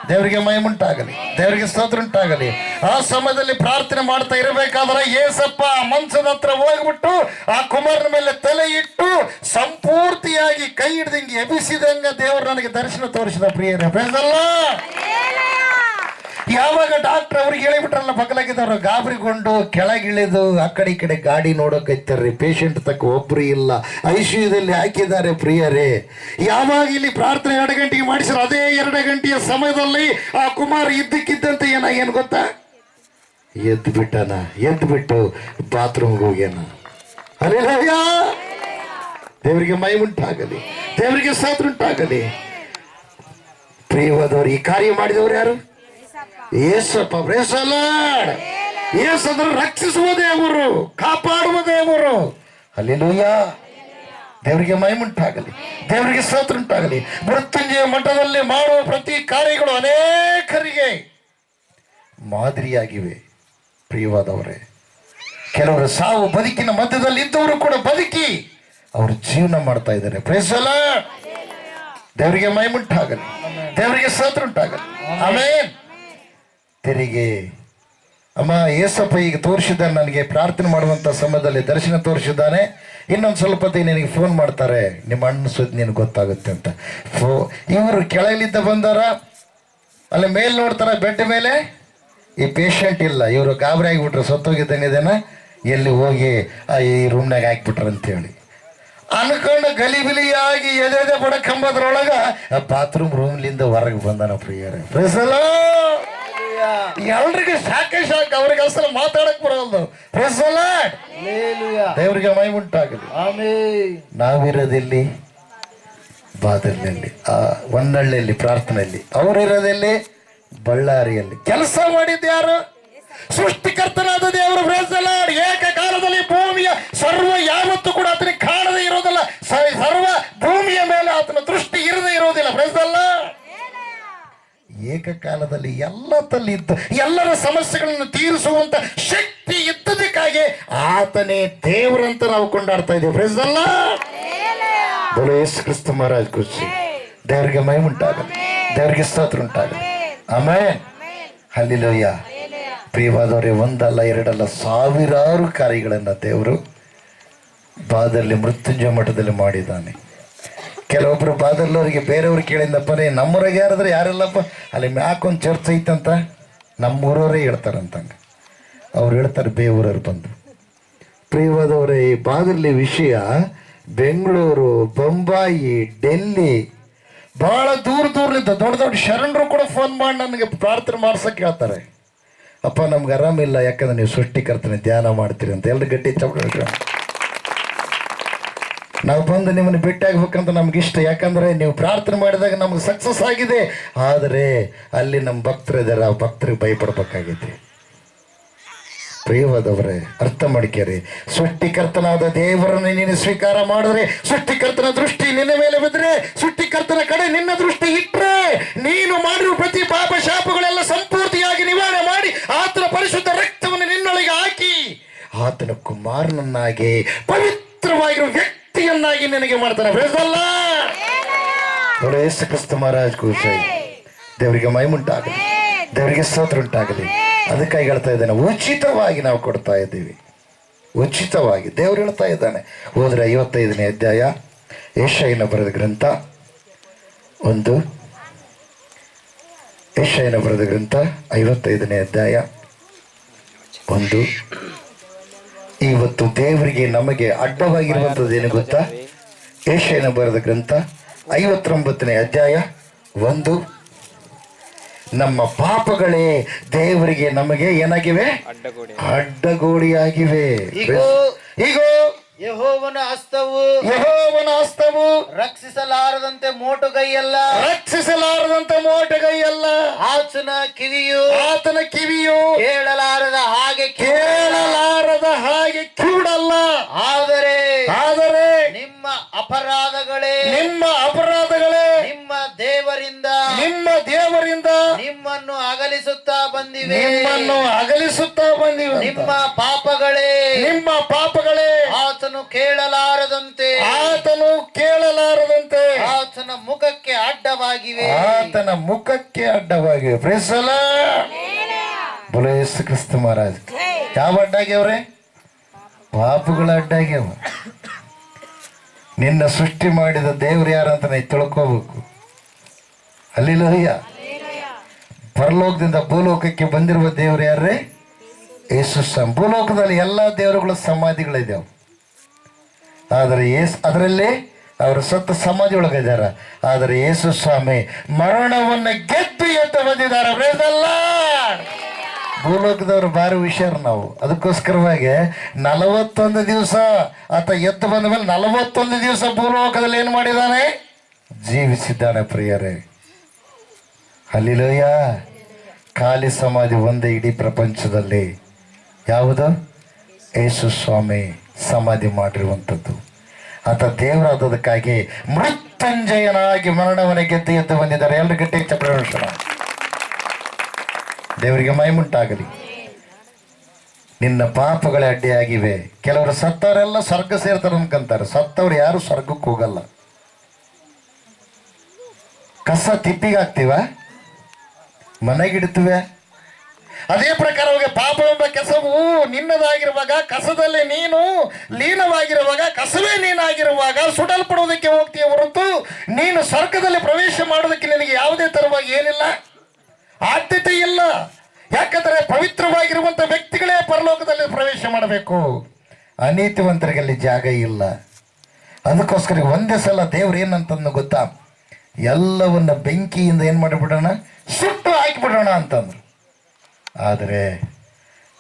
ದೇವರಿಗೆ ಮಹಿಮುಂಟಾಗಲಿ, ದೇವರಿಗೆ ಸ್ತೋತ್ರ ಉಂಟಾಗಲಿ. ಆ ಸಮಯದಲ್ಲಿ ಪ್ರಾರ್ಥನೆ ಮಾಡ್ತಾ ಇರಬೇಕಾದ್ರೆ ಏಸಪ್ಪ ಮನ್ಸದ ಹತ್ರ ಹೋಗ್ಬಿಟ್ಟು ಆ ಕುಮಾರನ ಮೇಲೆ ತಲೆ ಇಟ್ಟು ಸಂಪೂರ್ತಿಯಾಗಿ ಕೈ ಹಿಡ್ದಂಗೆ ಎಬ್ಬಿಸಿದಂಗೆ ದೇವರು ನನಗೆ ದರ್ಶನ ತೋರಿಸಿದ. ಪ್ರಿಯರೇ, ಪ್ರೈಸ್ ದಿ ಲಾರ್ಡ್. ಯಾವಾಗ ಡಾಕ್ಟರ್ ಅವ್ರಿಗೆ ಹೇಳಿಬಿಟ್ರಲ್ಲ, ಬಗಲಾಗಿದ್ದವ್ರು ಗಾಬರಿಗೊಂಡು ಕೆಳಗಿಳಿದು ಆ ಕಡೆ ಈ ಕಡೆ ಗಾಡಿ ನೋಡೋಕೈತಾರ್ರಿ. ಪೇಷಂಟ್ ತಕ್ಕ ಒಬ್ರು ಇಲ್ಲ, ಐಸಿಯುದಲ್ಲಿ ಹಾಕಿದ್ದಾರೆ. ಪ್ರಿಯರೇ, ಯಾವಾಗ ಇಲ್ಲಿ ಪ್ರಾರ್ಥನೆ 2 ಗಂಟೆಗೆ ಮಾಡಿಸಿದ್ರು, ಅದೇ 2 ಗಂಟೆಯ ಸಮಯದಲ್ಲಿ ಆ ಕುಮಾರ್ ಇದ್ದಕ್ಕಿದ್ದಂತೆ ಏನು ಗೊತ್ತಾ? ಎದ್ದು ಬಿಟ್ಟು ಬಾತ್ರೂಮ್ಗೆ ಹೋಗ್ಯಾನ. ಹಲ್ಲೆಲೂಯ, ದೇವರಿಗೆ ಮಹಿಮುಂಟಾಗಲಿ, ದೇವರಿಗೆ ಸ್ತೋತ್ರ ಉಂಟಾಗಲಿ. ಪ್ರಿಯವಾದವರು, ಈ ಕಾರ್ಯ ಮಾಡಿದವರು ಯಾರು? Yesappa. Praise the lord. Yesu ಅಂದ್ರೆ ರಕ್ಷಿಸುವ ದೇವರು, ಕಾಪಾಡುವ ದೇವರು. ಹಲ್ಲೆಲೂಯ. ದೇವರಿಗೆ ಮಹಿಮುಂಟಾಗಲಿ, ದೇವರಿಗೆ ಸ್ತೋತ್ರ ಉಂಟಾಗಲಿ. ಮೃತ್ಯುಂಜಯ ಮಠದಲ್ಲಿ ಮಾಡುವ ಪ್ರತಿ ಕಾರ್ಯಗಳು ಅನೇಕರಿಗೆ ಮಾದರಿಯಾಗಿವೆ. ಪ್ರಿಯವಾದವರೇ, ಕೆಲವರು ಸಾವು ಬದುಕಿನ ಮಧ್ಯದಲ್ಲಿ ಇದ್ದವರು ಕೂಡ ಬದುಕಿ ಅವರು ಜೀವನ ಮಾಡ್ತಾ ಇದ್ದಾರೆ. Praise the lord. ದೇವರಿಗೆ ಮಹಿಮುಂಟಾಗಲಿ, ದೇವರಿಗೆ ಸ್ತೋತ್ರ ಉಂಟಾಗಲಿ. ಆಮೆನ್. ತೆರಿಗೆ ಅಮ್ಮ ಏಸಪ್ಪ ಈಗ ತೋರಿಸಿದ್ದಾನೆ, ನನಗೆ ಪ್ರಾರ್ಥನೆ ಮಾಡುವಂಥ ಸಮಯದಲ್ಲಿ ದರ್ಶನ ತೋರಿಸಿದ್ದಾನೆ. ಇನ್ನೊಂದು ಸ್ವಲ್ಪ ಹೊತ್ತಿಗೆ ನಿನಗೆ ಫೋನ್ ಮಾಡ್ತಾರೆ, ನಿಮ್ಮ ಅಣ್ಣ ಸುದ್ದಿ ನಿನಗೆ ಗೊತ್ತಾಗುತ್ತೆ ಅಂತ. ಇವರು ಕೆಳಗಿಲಿದ್ದ ಬಂದಾರ, ಅಲ್ಲಿ ಮೇಲೆ ನೋಡ್ತಾರ ಬೆಡ್ ಮೇಲೆ ಈ ಪೇಷಂಟ್ ಇಲ್ಲ. ಇವರು ಗಾಬರಿ ಆಗಿಬಿಟ್ರೆ ಸತ್ತೋಗಿದ್ದಂಗೆ ಇದೇನ ಎಲ್ಲಿ ಹೋಗಿ ಈ ರೂಮ್ನಾಗ ಹಾಕ್ಬಿಟ್ರ ಅಂತೇಳಿ ಅನ್ಕೊಂಡು ಗಲಿಬಿಲಿಯಾಗಿ ಎದೆ ಬಡಕಂಬದ್ರೊಳಗ ಬಾತ್ರೂಮ್ ರೂಮ್ಲಿಂದ ಹೊರಗೆ ಬಂದಾನ. ಪ್ರಿಯರೇ, ಎಲ್ರಿಗೂ ಶಾಕೆ ಶಾಕ್, ಅವ್ರಿಗೆ ಅಸಲು ಮಾತಾಡಕ್ ಬರೋದು. ದೇವರಿಗೆ ಮಹಿಮುಂಟಾಗಲಿ. ನಾವಿರೋದಿಲ್ಲಿ ಬಾದರ್ನಲ್ಲಿ, ಹೊನ್ನಳ್ಳಿಯಲ್ಲಿ ಪ್ರಾರ್ಥನೆಯಲ್ಲಿ, ಅವರಿರೋದಲ್ಲಿ ಬಳ್ಳಾರಿಯಲ್ಲಿ. ಕೆಲಸ ಮಾಡಿದ್ದು ಯಾರು? ಸೃಷ್ಟಿಕರ್ತನಾದ ದೇವರು. Praise the Lord. ಏಕಕಾಲದಲ್ಲಿ ಭೂಮಿಯ ಸರ್ವ ಯಾವತ್ತೂ ಕೂಡ ಆತನಿಗೆ ಕಾಣದೇ ಇರೋದಿಲ್ಲ. ಸರ್ವ ಭೂಮಿಯ ಮೇಲೆ ಆತನ ದೃಷ್ಟಿ ಇರದೇ ಇರೋದಿಲ್ಲ. Praise the Lord. ಏಕಕಾಲದಲ್ಲಿ ಎಲ್ಲ ತಲ್ಲಿದ್ದ ಎಲ್ಲರ ಸಮಸ್ಯೆಗಳನ್ನು ತೀರಿಸುವಂತ ಶಕ್ತಿ ಇದ್ದದಕ್ಕಾಗಿ ಆತನೇ ದೇವರಂತ ನಾವು ಕೊಂಡಾಡ್ತಾ ಇದ್ದೇವೆ. Praise the lord. ಬೋಲೋ ಯೇಸು ಕ್ರಿಸ್ತ ಮಹಾರಾಜ್ ಖುಷಿ. ದೇವರಿಗೆ ಮಹಿಮುಂಟಾಗಲಿ, ದೇವರಿಗೆ ಸ್ತೋತ್ರ ಉಂಟಾಗಲಿ. ಆಮೆನ್. ಹಲ್ಲೆಲೂಯಾ. ಪ್ರಿಯವಾದವರೇ, ಒಂದಲ್ಲ ಎರಡಲ್ಲ ಸಾವಿರಾರು ಕಾರ್ಯಗಳನ್ನು ದೇವರು ಬಾದಲ್ಲಿ ಮೃತ್ಯುಂಜಯ ಮಠದಲ್ಲಿ ಮಾಡಿದ್ದಾನೆ. ಕೆಲವೊಬ್ರು ಬಾದಲ್ಲವರಿಗೆ ಬೇರೆಯವ್ರು ಕೇಳಿದಪ್ಪನೇ, ನಮ್ಮೂರಾಗ ಯಾರಾದ್ರೆ ಯಾರೆಲ್ಲಪ್ಪ ಅಲ್ಲಿ ಮ್ಯಾಕೊಂದು ಚರ್ಚ್ ಐತಂತ ನಮ್ಮೂರವರೇ ಹೇಳ್ತಾರಂತಂಗ. ಅವ್ರು ಹೇಳ್ತಾರೆ ಬೇವೂರವ್ರು ಬಂದು. ಪ್ರಿಯವಾದವರೇ, ಈ ಬಾದಲ್ಲಿ ವಿಷಯ ಬೆಂಗಳೂರು, ಬೊಂಬಾಯಿ, ಡೆಲ್ಲಿ, ಭಾಳ ದೂರದಿಂದ ದೊಡ್ಡ ದೊಡ್ಡ ಶರಣರು ಕೂಡ ಫೋನ್ ಮಾಡಿ ನನಗೆ ಪ್ರಾರ್ಥನೆ ಮಾಡ್ಸಕ್ಕೆ ಹೇಳ್ತಾರೆ. ಅಪ್ಪ ನಮ್ಗೆ ಆರಾಮಿಲ್ಲ, ಯಾಕಂದ್ರೆ ನೀವು ಸೃಷ್ಟಿಕರ್ತನೆ ಧ್ಯಾನ ಮಾಡ್ತೀರಿ ಅಂತ. ಎಲ್ಲರೂ ಗಟ್ಟಿ ಚಪ್ಪ. ನಾವು ಬಂದು ನಿಮ್ಮನ್ನು ಭೇಟಿಯಾಗಬೇಕಂತ ನಮ್ಗೆ ಇಷ್ಟ, ಯಾಕಂದ್ರೆ ನೀವು ಪ್ರಾರ್ಥನೆ ಮಾಡಿದಾಗ ನಮ್ಗೆ ಸಕ್ಸಸ್ ಆಗಿದೆ. ಆದರೆ ಅಲ್ಲಿ ನಮ್ಮ ಭಕ್ತರು ಇದ್ದಾರೆ, ಆ ಭಕ್ತರಿಗೆ ಭಯಪಡ್ಬೇಕಾಗೈತಿ. ಪ್ರಿಯವಾದವರೇ, ಅರ್ಥ ಮಾಡ್ಕೇರಿ. ಸೃಷ್ಟಿಕರ್ತನಾದ ದೇವರನ್ನು ನೀನು ಸ್ವೀಕಾರ ಮಾಡಿದ್ರೆ, ಸೃಷ್ಟಿಕರ್ತನ ದೃಷ್ಟಿ ನಿನ್ನ ಮೇಲೆ ಬಿದ್ದರೆ, ಸೃಷ್ಟಿಕರ್ತನ ಕಡೆ ನಿನ್ನ ದೃಷ್ಟಿ ಇಟ್ಟರೆ, ನೀನು ಮಾಡಿರುವ ಪ್ರತಿ ಪಾಪ ಶಾಪಗಳೆಲ್ಲ ಸಂಪೂರ್ತಿಯಾಗಿ ನಿವಾರಣೆ ಮಾಡಿ ಆತನ ಪರಿಶುದ್ಧ ರಕ್ತವನ್ನು ನಿನ್ನೊಳಗೆ ಹಾಕಿ ಆತನ ಕುಮಾರನನ್ನಾಗಿ ಪವಿತ್ರವಾಗಿರುವ ವ್ಯಕ್ತಿಯನ್ನಾಗಿ ನಿನಗೆ ಮಾಡ್ತಾನೆ. Price the lord. ಯೇಸು ಕ್ರಿಸ್ತ ಮಹಾರಾಜ್ ಕೂಸೈ. ದೇವರಿಗೆ ಮಹಿಮುಂಟಾಗಲಿ, ದೇವರಿಗೆ ಸ್ತೋತ್ರ ಉಂಟಾಗಲಿ. ಅದಕ್ಕಾಗಿ ಹೇಳ್ತಾ ಇದ್ದಾನೆ, ಉಚಿತವಾಗಿ ನಾವು ಕೊಡ್ತಾ ಇದ್ದೀವಿ. ಉಚಿತವಾಗಿ ದೇವರು ಹೇಳ್ತಾ ಇದ್ದಾನೆ. ಹೋದ್ರೆ 55ನೇ ಅಧ್ಯಾಯ ಯೆಶಾಯನ ಬರೆದ ಗ್ರಂಥ 1, ಯೆಶಾಯನ ಬರೆದ ಗ್ರಂಥ 55ನೇ ಅಧ್ಯಾಯ 1. ಇವತ್ತು ದೇವರಿಗೆ ನಮಗೆ ಅಡ್ಡವಾಗಿರುವಂಥದ್ದು ಏನು ಗೊತ್ತಾ? ಯೆಶಾಯನ ಬರೆದ ಗ್ರಂಥ 59ನೇ ಅಧ್ಯಾಯ 1. ನಮ್ಮ ಪಾಪಗಳೇ ದೇವರಿಗೆ ನಮಗೆ ಏನಾಗಿವೆ? ಅಡ್ಡಗೋಡಿಯಾಗಿವೆ. ಈಗ ಯೆಹೋವನ ಹಸ್ತವು ರಕ್ಷಿಸಲಾರದಂತೆ ಮೋಟುಗೈಯಲ್ಲ, ಆತನ ಕಿವಿಯು ಕೇಳಲಾರದ ಹಾಗೆ ಕಿವುಡಲ್ಲ. ಆದರೆ ನಿಮ್ಮ ಅಪರಾಧಗಳೇ ನಿಮ್ಮ ದೇವರಿಂದ ನಿಮ್ಮನ್ನು ಅಗಲಿಸುತ್ತಾ ಬಂದಿವೆ. ನಿಮ್ಮ ಪಾಪಗಳೇ ಆತನು ಕೇಳಲಾರದಂತೆ ಆತನ ಮುಖಕ್ಕೆ ಅಡ್ಡವಾಗಿವೆ. Price the lord. ಬೋಲೋ ಯೇಸು ಕ್ರಿಸ್ತ ಮಹಾರಾಜ್. ಯಾವ ಅಡ್ಡಾಗ್ಯವ್ರೆ? ಪಾಪಗಳ ಅಡ್ಡಾಗ್ಯವ. ನಿನ್ನ ಸೃಷ್ಟಿ ಮಾಡಿದ ದೇವ್ರು ಯಾರಂತ ನೀ ತಿಳ್ಕೋಬೇಕು. ಹಲ್ಲೆಲೂಯಾ. ಪರಲೋಕದಿಂದ ಭೂಲೋಕಕ್ಕೆ ಬಂದಿರುವ ದೇವರು ಯಾರೇ? ಯೇಸು ಸ್ವಾಮಿ. ಭೂಲೋಕದಲ್ಲಿ ಎಲ್ಲ ದೇವರುಗಳ ಸಮಾಧಿಗಳಿದ್ದಾವೆ, ಆದರೆ ಅದರಲ್ಲಿ ಅವರು ಸತ್ತ ಸಮಾಧಿ ಒಳಗಿದ್ದಾರ. ಆದರೆ ಯೇಸು ಸ್ವಾಮಿ ಮರಣವನ್ನು ಗೆದ್ದು ಎದ್ದು ಬಂದಿದ್ದಾರೆ. Price the lord. ಭೂಲೋಕದವರು ಭಾರಿ ಹುಷಾರು ನಾವು. ಅದಕ್ಕೋಸ್ಕರವಾಗಿ 41 ದಿವಸ ಆತ ಎದ್ದು ಬಂದ ಮೇಲೆ 41 ದಿವಸ ಭೂಲೋಕದಲ್ಲಿ ಏನು ಮಾಡಿದ್ದಾನೆ? ಜೀವಿಸಿದ್ದಾನೆ. ಪ್ರಿಯರೇ, ಹಲ್ಲೆಲೂಯಾ. ಖಾಲಿ ಸಮಾಧಿ ಒಂದೇ ಇಡೀ ಪ್ರಪಂಚದಲ್ಲಿ. ಯಾವುದು? ಯೇಸು ಸ್ವಾಮಿ ಸಮಾಧಿ ಮಾಡಿರುವಂಥದ್ದು. ಆತ ದೇವರಾದದಕ್ಕಾಗಿ ಮೃತ್ಯುಂಜಯನಾಗಿ ಮರಣವನ್ನ ಗೆದ್ದು ಎದ್ದು ಬಂದಿದ್ದಾರೆ. ಎಲ್ಲರೂ ಗಟ್ಟಿ ಚಪ್ಪಾಳೆ. ದೇವರಿಗೆ ಮಹಿಮುಂಟಾಗಲಿ. ನಿನ್ನ ಪಾಪಗಳೇ ಅಡ್ಡಿಯಾಗಿವೆ. ಕೆಲವರು ಸತ್ತವರೆಲ್ಲ ಸ್ವರ್ಗ ಸೇರ್ತಾರೆ ಅನ್ಕೊಂತಾರೆ. ಸತ್ತವ್ರು ಯಾರು ಸ್ವರ್ಗಕ್ಕೆ ಹೋಗಲ್ಲ. ಕಸ ತಿಪ್ಪಿಗೆ ಹಾಕ್ತೀವ, ಮನೆಗಿಡ್ತೀವಿ. ಅದೇ ಪ್ರಕಾರವಾಗಿ ಪಾಪವೆಂಬ ಕೆಸವು ನಿನ್ನದಾಗಿರುವಾಗ, ಕಸದಲ್ಲಿ ನೀನು ಲೀನವಾಗಿರುವಾಗ, ಕಸವೇ ನೀನಾಗಿರುವಾಗ ಸುಡಲ್ಪಡುವುದಕ್ಕೆ ಹೋಗ್ತೀಯ ಹೊರತು ನೀನು ಸ್ವರ್ಗದಲ್ಲಿ ಪ್ರವೇಶ ಮಾಡೋದಕ್ಕೆ ನಿನಗೆ ಯಾವುದೇ ತರವಾಗಿ ಏನಿಲ್ಲ, ಆದ್ಯತೆ ಇಲ್ಲ. ಯಾಕಂದರೆ ಪವಿತ್ರವಾಗಿರುವಂಥ ವ್ಯಕ್ತಿಗಳೇ ಪರಲೋಕದಲ್ಲಿ ಪ್ರವೇಶ ಮಾಡಬೇಕು. ಅನೀತಿವಂತರಿಗೆ ಅಲ್ಲಿ ಜಾಗ ಇಲ್ಲ. ಅದಕ್ಕೋಸ್ಕರ ಒಂದೇ ಸಲ ದೇವ್ರು ಏನಂತಂದು ಗೊತ್ತಾ, ಎಲ್ಲವನ್ನ ಬೆಂಕಿಯಿಂದ ಏನು ಮಾಡಿಬಿಡೋಣ, ಸುಟ್ಟು ಹಾಕಿಬಿಡೋಣ ಅಂತಂದ್ರು. ಆದರೆ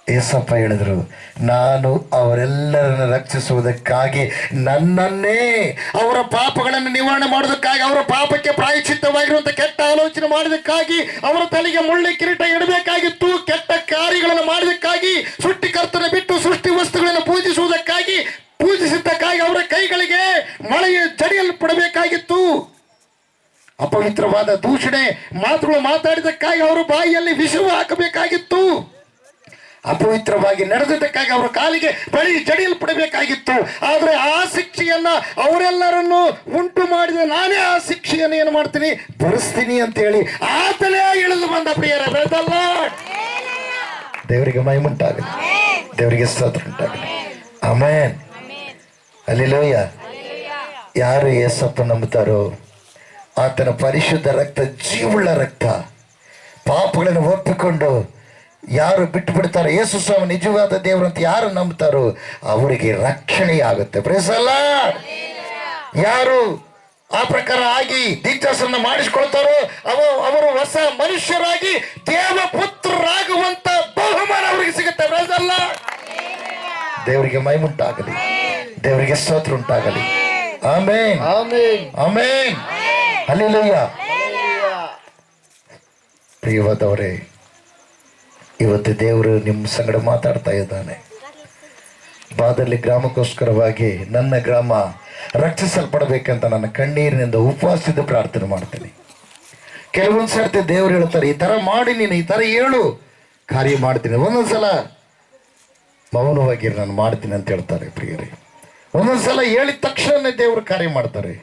ಏಸಪ್ಪ ಹೇಳಿದ್ರು, ನಾನು ಅವರೆಲ್ಲರನ್ನು ರಕ್ಷಿಸುವುದಕ್ಕಾಗಿ ನನ್ನನ್ನೇ, ಅವರ ಪಾಪಗಳನ್ನು ನಿವಾರಣೆ ಮಾಡೋದಕ್ಕಾಗಿ, ಅವರ ಪಾಪಕ್ಕೆ ಪ್ರಾಯಶ್ಚಿತ್ತವಾಗಿರುವಂಥ ಕೆಟ್ಟ ಆಲೋಚನೆ ಮಾಡೋದಕ್ಕಾಗಿ, ಅವರ ತಲೆಗೆ ಮುಳ್ಳಿ ಕಿರೀಟ ಇಡಬೇಕಾಗಿತ್ತು, ಕೆಟ್ಟ ಕಾರ್ಯಗಳನ್ನು ಮಾಡೋದಕ್ಕಾಗಿ, ಸೃಷ್ಟಿಕರ್ತನ ಬಿಟ್ಟು ಸೃಷ್ಟಿ ವಸ್ತುಗಳನ್ನು ಪೂಜಿಸುವುದಕ್ಕಾಗಿ, ಪೂಜಿಸಿದ್ದಕ್ಕಾಗಿ ಅವರ ಕೈಗಳಿಗೆ ಮಳೆಯ ಜಡಿಯಲ್ಪಡಬೇಕಾಗಿತ್ತು. ಅಪವಿತ್ರವಾದ ದೂಷಣೆ ಮಾತುಗಳು ಮಾತಾಡಿದಕ್ಕಾಗಿ ಅವರ ಬಾಯಿಯಲ್ಲಿ ವಿಷವು ಹಾಕಬೇಕಾಗಿತ್ತು. ಅಪವಿತ್ರವಾಗಿ ನಡೆದಿದ್ದಕ್ಕಾಗಿ ಅವರ ಕಾಲಿಗೆ ಬಳಿ ಜಡಿಯಲ್ಪಡಬೇಕಾಗಿತ್ತು. ಆದರೆ ಆ ಶಿಕ್ಷೆಯನ್ನ ಅವರೆಲ್ಲರನ್ನು ಉಂಟು ಮಾಡಿದ ನಾನೇ ಆ ಶಿಕ್ಷೆಯನ್ನು ಏನು ಮಾಡ್ತೀನಿ, ಭರಿಸ್ತೀನಿ ಅಂತೇಳಿ ಆತನೇ ಇಳಿದು ಬಂದ. ಪ್ರಿಯರೇ, ಬೇದಲ್ಲ, ದೇವರಿಗೆ ಮಹಿಮುಂಟಾಗಲಿ, ದೇವರಿಗೆ ಸ್ತೋತ್ರ ಉಂಟಾಗಲಿ. Amen, hallelujah. ಯಾರು ಯೇಸಪ್ಪ ನಂಬುತ್ತಾರೋ ಆತನ ಪರಿಶುದ್ಧ ರಕ್ತ ಜೀವುಳ್ಳ ರಕ್ತ. ಪಾಪಗಳನ್ನು ಒಪ್ಪಿಕೊಂಡು ಯಾರು ಬಿಟ್ಟು ಬಿಡ್ತಾರೋ, ಯೇಸು ಸ್ವಾಮಿ ನಿಜವಾದ ದೇವರು ಅಂತ ಯಾರು ನಂಬ್ತಾರೋ ಅವರಿಗೆ ರಕ್ಷಣೆಯಾಗುತ್ತೆ. Praise the lord. ಯಾರು ಆ ಪ್ರಕಾರ ಆಗಿ ದೀಕ್ಷಾಸನ ಮಾಡಿಸ್ಕೊಳ್ತಾರೋ ಅವರು ಹೊಸ ಮನುಷ್ಯರಾಗಿ ದೇವಪುತ್ರರಾಗುವಂತ ಬಹುಮಾನ ಅವರಿಗೆ ಸಿಗುತ್ತೆ. Praise the lord. ದೇವರಿಗೆ ಮಹಿಮುಂಟಾಗಲಿ, ದೇವರಿಗೆ ಸ್ತೋತ್ರ ಉಂಟಾಗಲಿ. Amen, amen, amen, hallelujah. ಪ್ರಿಯವಾದವರೇ, ಇವತ್ತು ದೇವರು ನಿಮ್ಮ ಸಂಗಡ ಮಾತಾಡ್ತಾ ಇದ್ದಾನೆ. ಬಾದಲ್ಲಿ ಗ್ರಾಮಕ್ಕೋಸ್ಕರವಾಗಿ ನನ್ನ ಗ್ರಾಮ ರಕ್ಷಿಸಲ್ಪಡಬೇಕಂತ ನನ್ನ ಕಣ್ಣೀರಿನಿಂದ ಉಪವಾಸದಿಂದ ಪ್ರಾರ್ಥನೆ ಮಾಡ್ತೀನಿ. ಕೆಲವೊಂದು ಸರ್ತಿ ದೇವರು ಹೇಳ್ತಾರೆ, ಈ ಥರ ಮಾಡಿ, ನೀನು ಈ ಥರ ಹೇಳು, ಕಾರ್ಯ ಮಾಡ್ತೀನಿ. ಒಂದೊಂದ್ಸಲ ಮೌನವಾಗಿ ನಾನು ಮಾಡ್ತೀನಿ ಅಂತ ಹೇಳ್ತಾರೆ. ಪ್ರಿಯರೇ, ಒಂದೊಂದ್ಸಲ ಹೇಳಿದ ತಕ್ಷಣ ದೇವರು ಕಾರ್ಯ ಮಾಡ್ತಾರೆ.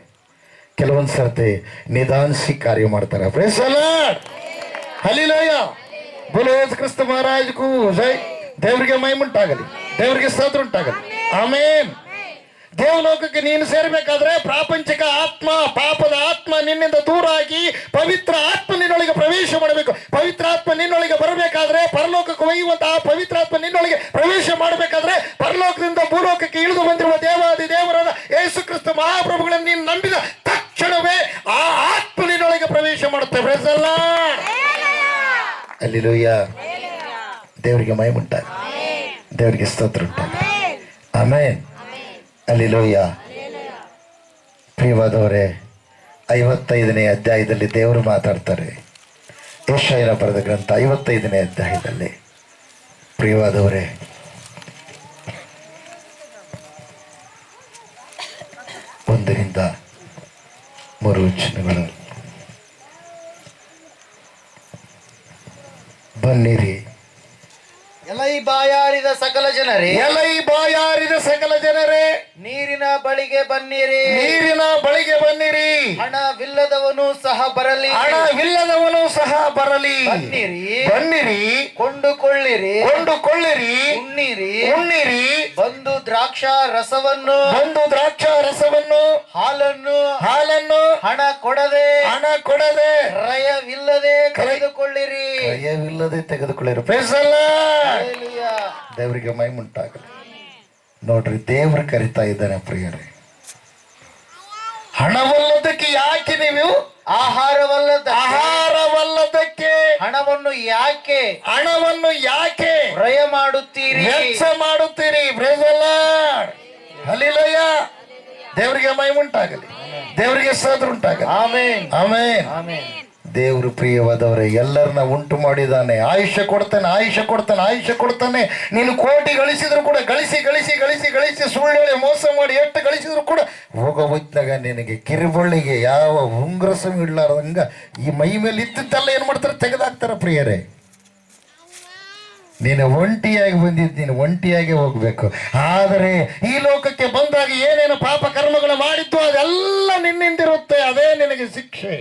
ಕೆಲವೊಂದು ಸರ್ತಿ ನಿಧಾನಿಸಿ ಕಾರ್ಯ ಮಾಡ್ತಾರೆ. Praise the lord, hallelujah. ಬೋಲೋ ಯೇಸು ಕ್ರಿಸ್ತ ಮಹಾರಾಜಗೂ ಜೈ. ದೇವರಿಗೆ ಮಹಿಮುಂಟಾಗಲಿ, ದೇವರಿಗೆ ಸ್ತೋತ್ರ ಉಂಟಾಗಲಿ. ಆಮೆನ್. ದೇವಲೋಕಕ್ಕೆ ನೀನು ಸೇರಬೇಕಾದ್ರೆ ಪ್ರಾಪಂಚಿಕ ಆತ್ಮ, ಪಾಪದ ಆತ್ಮ ನಿನ್ನಿಂದ ದೂರ ಆಗಿ ಪವಿತ್ರ ಆತ್ಮ ನಿನ್ನೊಳಗೆ ಪ್ರವೇಶ ಮಾಡಬೇಕು. ಪವಿತ್ರ ಆತ್ಮ ನಿನ್ನೊಳಗೆ ಬರಬೇಕಾದ್ರೆ, ಪರಲೋಕಕ್ಕೆ ಒಯ್ಯುವಂತಹ ಪವಿತ್ರ ಆತ್ಮ ನಿನ್ನೊಳಗೆ ಪ್ರವೇಶ ಮಾಡಬೇಕಾದ್ರೆ, ಪರಲೋಕದಿಂದ ಭೂಲೋಕಕ್ಕೆ ಇಳಿದು ಬಂದಿರುವ ದೇವಾದಿ ದೇವರಾದ ಯೇಸು ಕ್ರಿಸ್ತ ಮಹಾಪ್ರಭುಗಳನ್ನು ನೀನು ನಂಬಿದ ತಕ್ಷಣವೇ ಆ ಆತ್ಮ ನಿನ್ನೊಳಗೆ ಪ್ರವೇಶ ಮಾಡುತ್ತೆ. Praise the lord, hallelujah. ದೇವರಿಗೆ ಮಹಿಮುಂಟಾಗಲಿ, ದೇವರಿಗೆ ಸ್ತೋತ್ರ ಉಂಟಾಗಲಿ. Amen, hallelujah. ಪ್ರಿಯವಾದವರೇ, 55ನೇ ಅಧ್ಯಾಯದಲ್ಲಿ ದೇವರು ಮಾತಾಡ್ತಾರೆ. ಯೆಶಾಯನ ಬರೆದ ಗ್ರಂಥ 55ನೇ ಅಧ್ಯಾಯದಲ್ಲಿ. ಪ್ರಿಯವಾದವರೇ, ಒಂದರಿಂದ 3 ವಚನಗಳು. ಬನ್ನಿರಿ ಎಲೈ ಬಾಯಾರಿದ ಸಕಲ ಜನರೇ, ಎಲೈ ಬಾಯಾರಿದ ಸಕಲ ಜನರೇ, ನೀರಿನ ಬಳಿಗೆ ಬನ್ನಿರಿ, ನೀರಿನ ಬಳಿಗೆ ಬನ್ನಿರಿ. ಹಣವಿಲ್ಲದವನು ಸಹ ಬರಲಿ, ಹಣವಿಲ್ಲದವನು ಸಹ ಬರಲಿ. ಬನ್ನಿರಿ, ಬನ್ನಿರಿ, ಕೊಂಡುಕೊಳ್ಳಿರಿ, ಕೊಂಡುಕೊಳ್ಳಿರಿ, ಉಣ್ಣಿರಿ, ಉಣ್ಣಿರಿ. ಬಂದು ದ್ರಾಕ್ಷಾ ರಸವನ್ನು, ಬಂದು ದ್ರಾಕ್ಷಾ ರಸವನ್ನು, ಹಾಲನ್ನು, ಹಾಲನ್ನು ಹಣ ಕೊಡದೆ, ಹಣ ಕೊಡದೆ, ಕ್ರಯವಿಲ್ಲದೆ ತೆಗೆದುಕೊಳ್ಳಿರಿ. ಕ್ರಯವಿಲ್ಲದೆ ತೆಗೆದುಕೊಳ್ಳಿರಿ. Praise the lord. ಹಲ್ಲೆಲೂಯಾ. ದೇವರಿಗೆ ಮಹಿಮುಂಟಾಗಲಿ. ನೋಡ್ರಿ, ದೇವರು ಕರಿತಾ ಇದ್ದಾನೆ. ಪ್ರಿಯರೇ, ಹಣವಲ್ಲದಕ್ಕೆ ಯಾಕೆ ನೀವು ಆಹಾರವಲ್ಲದಕ್ಕೆ ಹಣವನ್ನು ಯಾಕೆ ವ್ಯಯ ಮಾಡುತ್ತೀರಿ, ವೆಚ್ಚ ಮಾಡುತ್ತೀರಿ. Praise the lord, hallelujah. ದೇವರಿಗೆ ಮಹಿಮುಂಟಾಗಲಿ, ದೇವರಿಗೆ ಸ್ತೋತ್ರ ಉಂಟಾಗಲಿ. Amen, amen. ಆಮೆನ್. ದೇವರು ಪ್ರಿಯವಾದವರೇ, ಎಲ್ಲರನ್ನ ಉಂಟು ಮಾಡಿದ್ದಾನೆ. ಆಯುಷ್ಯ ಕೊಡ್ತಾನೆ, ಆಯುಷ್ಯ ಕೊಡ್ತಾನೆ, ಆಯುಷ್ಯ ಕೊಡ್ತಾನೆ. ನೀನು ಕೋಟಿ ಗಳಿಸಿದ್ರು ಕೂಡ ಗಳಿಸಿ ಗಳಿಸಿ ಗಳಿಸಿ ಗಳಿಸಿ ಸುಳ್ಳು ಹೇಳಿ ಮೋಸ ಮಾಡಿ ಎಷ್ಟು ಗಳಿಸಿದ್ರು ಕೂಡ ಹೋಗೋ ಹೊತ್ತಾಗ ನಿನಗೆ ಕಿರುಬಳ್ಳಿಗೆ ಯಾವ ಉಂಗ್ರಸಂ ಇಡ್ಲಾರ್ದಂಗ ಈ ಮೈ ಮೇಲೆ ಇದ್ದಿದ್ದೆಲ್ಲ ಏನು ಮಾಡ್ತಾರೆ, ತೆಗೆದಾಕ್ತಾರೆ ಪ್ರಿಯರೇ. ನೀನು ಒಂಟಿಯಾಗಿ ಬಂದಿದ್ದು, ನೀನು ಒಂಟಿಯಾಗಿ ಹೋಗ್ಬೇಕು. ಆದರೆ ಈ ಲೋಕಕ್ಕೆ ಬಂದಾಗ ಏನೇನು ಪಾಪ ಕರ್ಮಗಳು ಮಾಡಿದ್ದು ಅದೆಲ್ಲ ನಿನ್ನಿಂದಿರುತ್ತೆ, ಅದೇ ನಿನಗೆ ಶಿಕ್ಷೆ.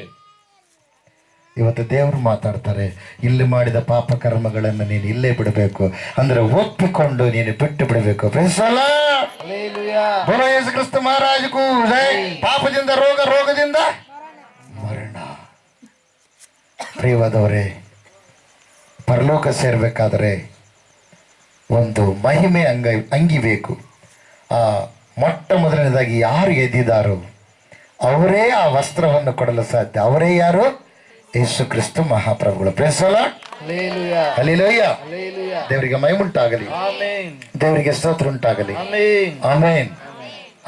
ಇವತ್ತು ದೇವರು ಮಾತಾಡ್ತಾರೆ, ಇಲ್ಲಿ ಮಾಡಿದ ಪಾಪ ಕರ್ಮಗಳನ್ನು ನೀನು ಇಲ್ಲೇ ಬಿಡಬೇಕು, ಅಂದ್ರೆ ಒಪ್ಪಿಕೊಂಡು ನೀನು ಬಿಟ್ಟು ಬಿಡಬೇಕು. ಯೇಸು ಕ್ರಿಸ್ತ ಮಹಾರಾಜಗೂ ಜೈ. ಪಾಪದಿಂದ ರೋಗ, ರೋಗದಿಂದ ಮರಣ. ಪ್ರಿಯವಾದವರೇ, ಪರಲೋಕ ಸೇರಬೇಕಾದರೆ ಒಂದು ಮಹಿಮೆ ಅಂಗಿ ಬೇಕು. ಆ ಮೊಟ್ಟ ಮೊದಲನೇದಾಗಿ ಯಾರು ಎದ್ದಿದ್ದಾರೋ ಅವರೇ ಆ ವಸ್ತ್ರವನ್ನು ಕೊಡಲು ಸಾಧ್ಯ. ಅವರೇ ಯಾರು? ಯೇಸು ಕ್ರಿಸ್ತ ಮಹಾಪ್ರಭುಗಳು. ಹಲ್ಲೆಲೂಯಾ. ದೇವರಿಗೆ ಮಹಿಮುಂಟಾಗಲಿ, ದೇವರಿಗೆ ಸ್ತೋತ್ರ ಉಂಟಾಗಲಿ. ಆಮೇನ್.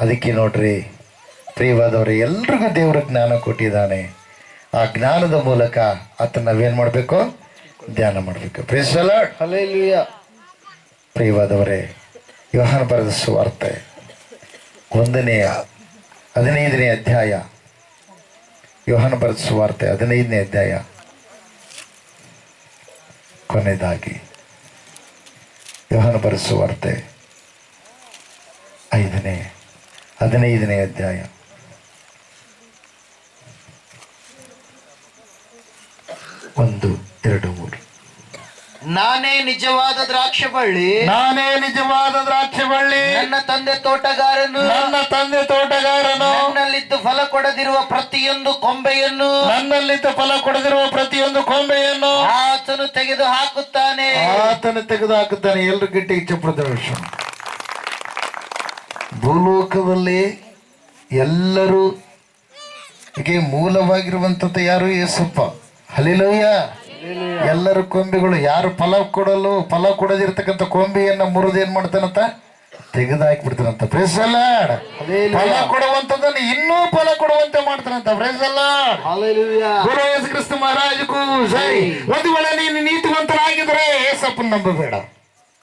ಅದಕ್ಕೆ ನೋಡ್ರಿ ಪ್ರಿಯವಾದವರು, ಎಲ್ರಿಗೂ ದೇವರ ಜ್ಞಾನ ಕೊಟ್ಟಿದ್ದಾನೆ. ಆ ಜ್ಞಾನದ ಮೂಲಕ ಆತನ ನಾವೇನ್ ಮಾಡಬೇಕು? ಧ್ಯಾನ ಮಾಡಬೇಕು. Praise the lord. ಹಲ್ಲೆಲೂಯಾ. ಪ್ರಿಯವಾದವರೇ, ಯೋಹಾನ ಬರೆದ ಸುವಾರ್ತೆ 15ನೇ ಅಧ್ಯಾಯ. ಯೋಹಾನ ಬರೆದ ಸುವಾರ್ತೆ 15ನೇ ಅಧ್ಯಾಯ ಕೊನೆಯದಾಗಿ. ಯೋಹಾನ ಬರೆದ ಸುವಾರ್ತೆ 15ನೇ ಅಧ್ಯಾಯ 1, 2, 3. ನಾನೇ ನಿಜವಾದ ದ್ರಾಕ್ಷಿ ಬಳ್ಳಿ, ನಾನೇ ನಿಜವಾದ ದ್ರಾಕ್ಷಿ ಬಳ್ಳಿ, ನನ್ನ ತಂದೆ ತೋಟಗಾರನು, ನನ್ನ ತಂದೆ ತೋಟಗಾರನು, ನನ್ನಲ್ಲಿದ್ದು ಫಲ ಕೊಡದಿರುವ ಪ್ರತಿಯೊಂದು ಕೊಂಬೆಯನ್ನು, ನನ್ನಲ್ಲಿದ್ದು ಫಲ ಕೊಡದಿರುವ ಪ್ರತಿಯೊಂದು ಕೊಂಬೆಯನ್ನು ಆತನು ತೆಗೆದು ಹಾಕುತ್ತಾನೆ. ಆತನು ತೆಗೆದು ಹಾಕುತ್ತಾನೆ. ಎಲ್ಲರೂ ಗಟ್ಟಿ ಚಪ್ಪರದ ವಿಷಯ. ಭೂಲೋಕದಲ್ಲಿ ಎಲ್ಲರೂ ಮೂಲವಾಗಿರುವಂಥದ್ದು ಯಾರು? ಯೇಸಪ್ಪ. ಹಲ್ಲೆಲೂಯಾ. ಎಲ್ಲರ ಕೊಂಬೆಗಳು ಯಾರು ಫಲ ಕೊಡದಿರ್ತಕ್ಕಂಥ ಕೊಂಬೆಯನ್ನ ಮುರಿದು ಏನ್ ಮಾಡ್ತಾನಂತ? ತೆಗೆದು ಹಾಕಿಬಿಡ್ತಾನಂತ. Praise the lord. ಫಲ ಕೊಡುವಂತದನ್ನು ಇನ್ನೂ ಫಲ ಕೊಡುವಂತೆ ಮಾಡ್ತಾನಂತ. Praise the lord. ಹಲ್ಲೆಲೂಯಾ. ಗುರು ಯೇಸು ಕ್ರಿಸ್ತ ಮಹಾರಾಜಗೂ ಜೈ. ಒಂದು ವೇಳೆ ನೀನು ನೀತಿವಂತರಾಗಿದ್ರೆ ಯೇಸಪ್ಪನ ನಂಬಬೇಡ,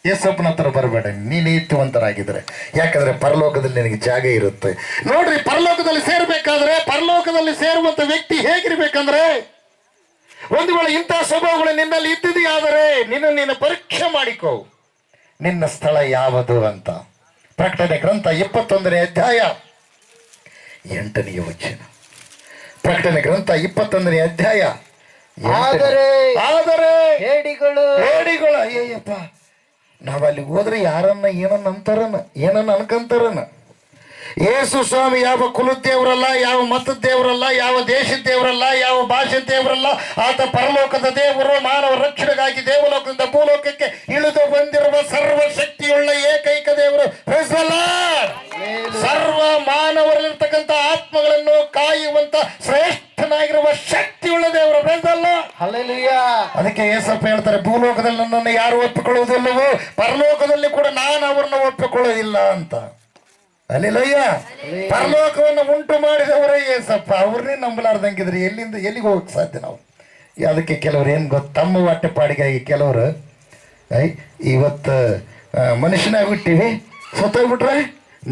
ಯೇಸಪ್ಪನ ಹತ್ರ ಬರಬೇಡ. ನೀ ನೀತಿವಂತರಾಗಿದ್ರೆ, ಯಾಕಂದ್ರೆ ಪರಲೋಕದಲ್ಲಿ ನಿನಗೆ ಜಾಗ ಇರುತ್ತೆ. ನೋಡ್ರಿ, ಪರಲೋಕದಲ್ಲಿ ಸೇರ್ಬೇಕಾದ್ರೆ, ಪರಲೋಕದಲ್ಲಿ ಸೇರುವಂತ ವ್ಯಕ್ತಿ ಹೇಗಿರ್ಬೇಕಂದ್ರೆ, ಒಂದು ವೇಳೆ ಇಂತಹ ಸ್ವಭಾವಗಳು ನಿನ್ನಲ್ಲಿ ಇದ್ದಿದೆಯಾದರೆ ನೀನು ಪರೀಕ್ಷೆ ಮಾಡಿಕೋ, ನಿನ್ನ ಸ್ಥಳ ಯಾವುದು ಅಂತ. ಪ್ರಕಟಣೆ ಗ್ರಂಥ 21ನೇ ಅಧ್ಯಾಯ 8ನೇ ವಚನ. ಪ್ರಕಟಣೆ ಗ್ರಂಥ 21ನೇ ಅಧ್ಯಾಯ. ಆದರೆ ಹೇಡಿಗಳು ಅಯ್ಯಪ್ಪ, ನಾವಲ್ಲಿ ಹೋದ್ರೆ ಯಾರನ್ನ ಏನನ್ನ ಅನ್ಕಂತಾರನ. ಯೇಸು ಸ್ವಾಮಿ ಯಾವ ಕುಲದ ದೇವರಲ್ಲ, ಯಾವ ಮತದ ದೇವರಲ್ಲ, ಯಾವ ದೇಶದ ದೇವರಲ್ಲ, ಯಾವ ಭಾಷೆ ದೇವರಲ್ಲ. ಆತ ಪರಲೋಕದ ದೇವರು, ಮಾನವ ರಕ್ಷಣೆಗಾಗಿ ದೇವಲೋಕದಿಂದ ಭೂಲೋಕಕ್ಕೆ ಇಳಿದು ಬಂದಿರುವ ಸರ್ವಶಕ್ತಿಯುಳ್ಳ ಏಕೈಕ ದೇವರು. ಸರ್ವ ಮಾನವರಲ್ಲಿರ್ತಕ್ಕಂಥ ಆತ್ಮಗಳನ್ನು ಕಾಯುವಂತ ಶ್ರೇಷ್ಠನಾಗಿರುವ ಶಕ್ತಿಯುಳ್ಳ ದೇವರು. ಹಲ್ಲೆಲೂಯಾ. ಅದಕ್ಕೆ ಯೇಸಪ್ಪ ಹೇಳ್ತಾರೆ, ಭೂಲೋಕದಲ್ಲಿ ನನ್ನನ್ನು ಯಾರು ಒಪ್ಪಿಕೊಳ್ಳುವುದಿಲ್ಲವೋ ಪರಲೋಕದಲ್ಲಿ ಕೂಡ ನಾನು ಅವರನ್ನು ಒಪ್ಪಿಕೊಳ್ಳೋದಿಲ್ಲ ಅಂತ. ಹಲ್ಲೆಲೂಯಾ. ಪರಲೋಕವನ್ನು ಉಂಟು ಮಾಡಿದವರೇ ಯೇಸಪ್ಪ. ಅವ್ರನ್ನೇ ನಂಬಲಾರ್ದಂಗಿದ್ರೆ ಎಲ್ಲಿಗೆ ಹೋಗಕ್ಕೆ ಸಾಧ್ಯ ನಾವು? ಅದಕ್ಕೆ ಕೆಲವ್ರು ಏನು ಗೊತ್ತು, ತಮ್ಮ ಹೊಟ್ಟೆಪಾಡಿಗಾಗಿ ಕೆಲವರು ಇವತ್ತು ಮನುಷ್ಯನಾಗಿ ಬಿಟ್ಟಿವಿ, ಸತ್ತೋಗ್ಬಿಟ್ರೆ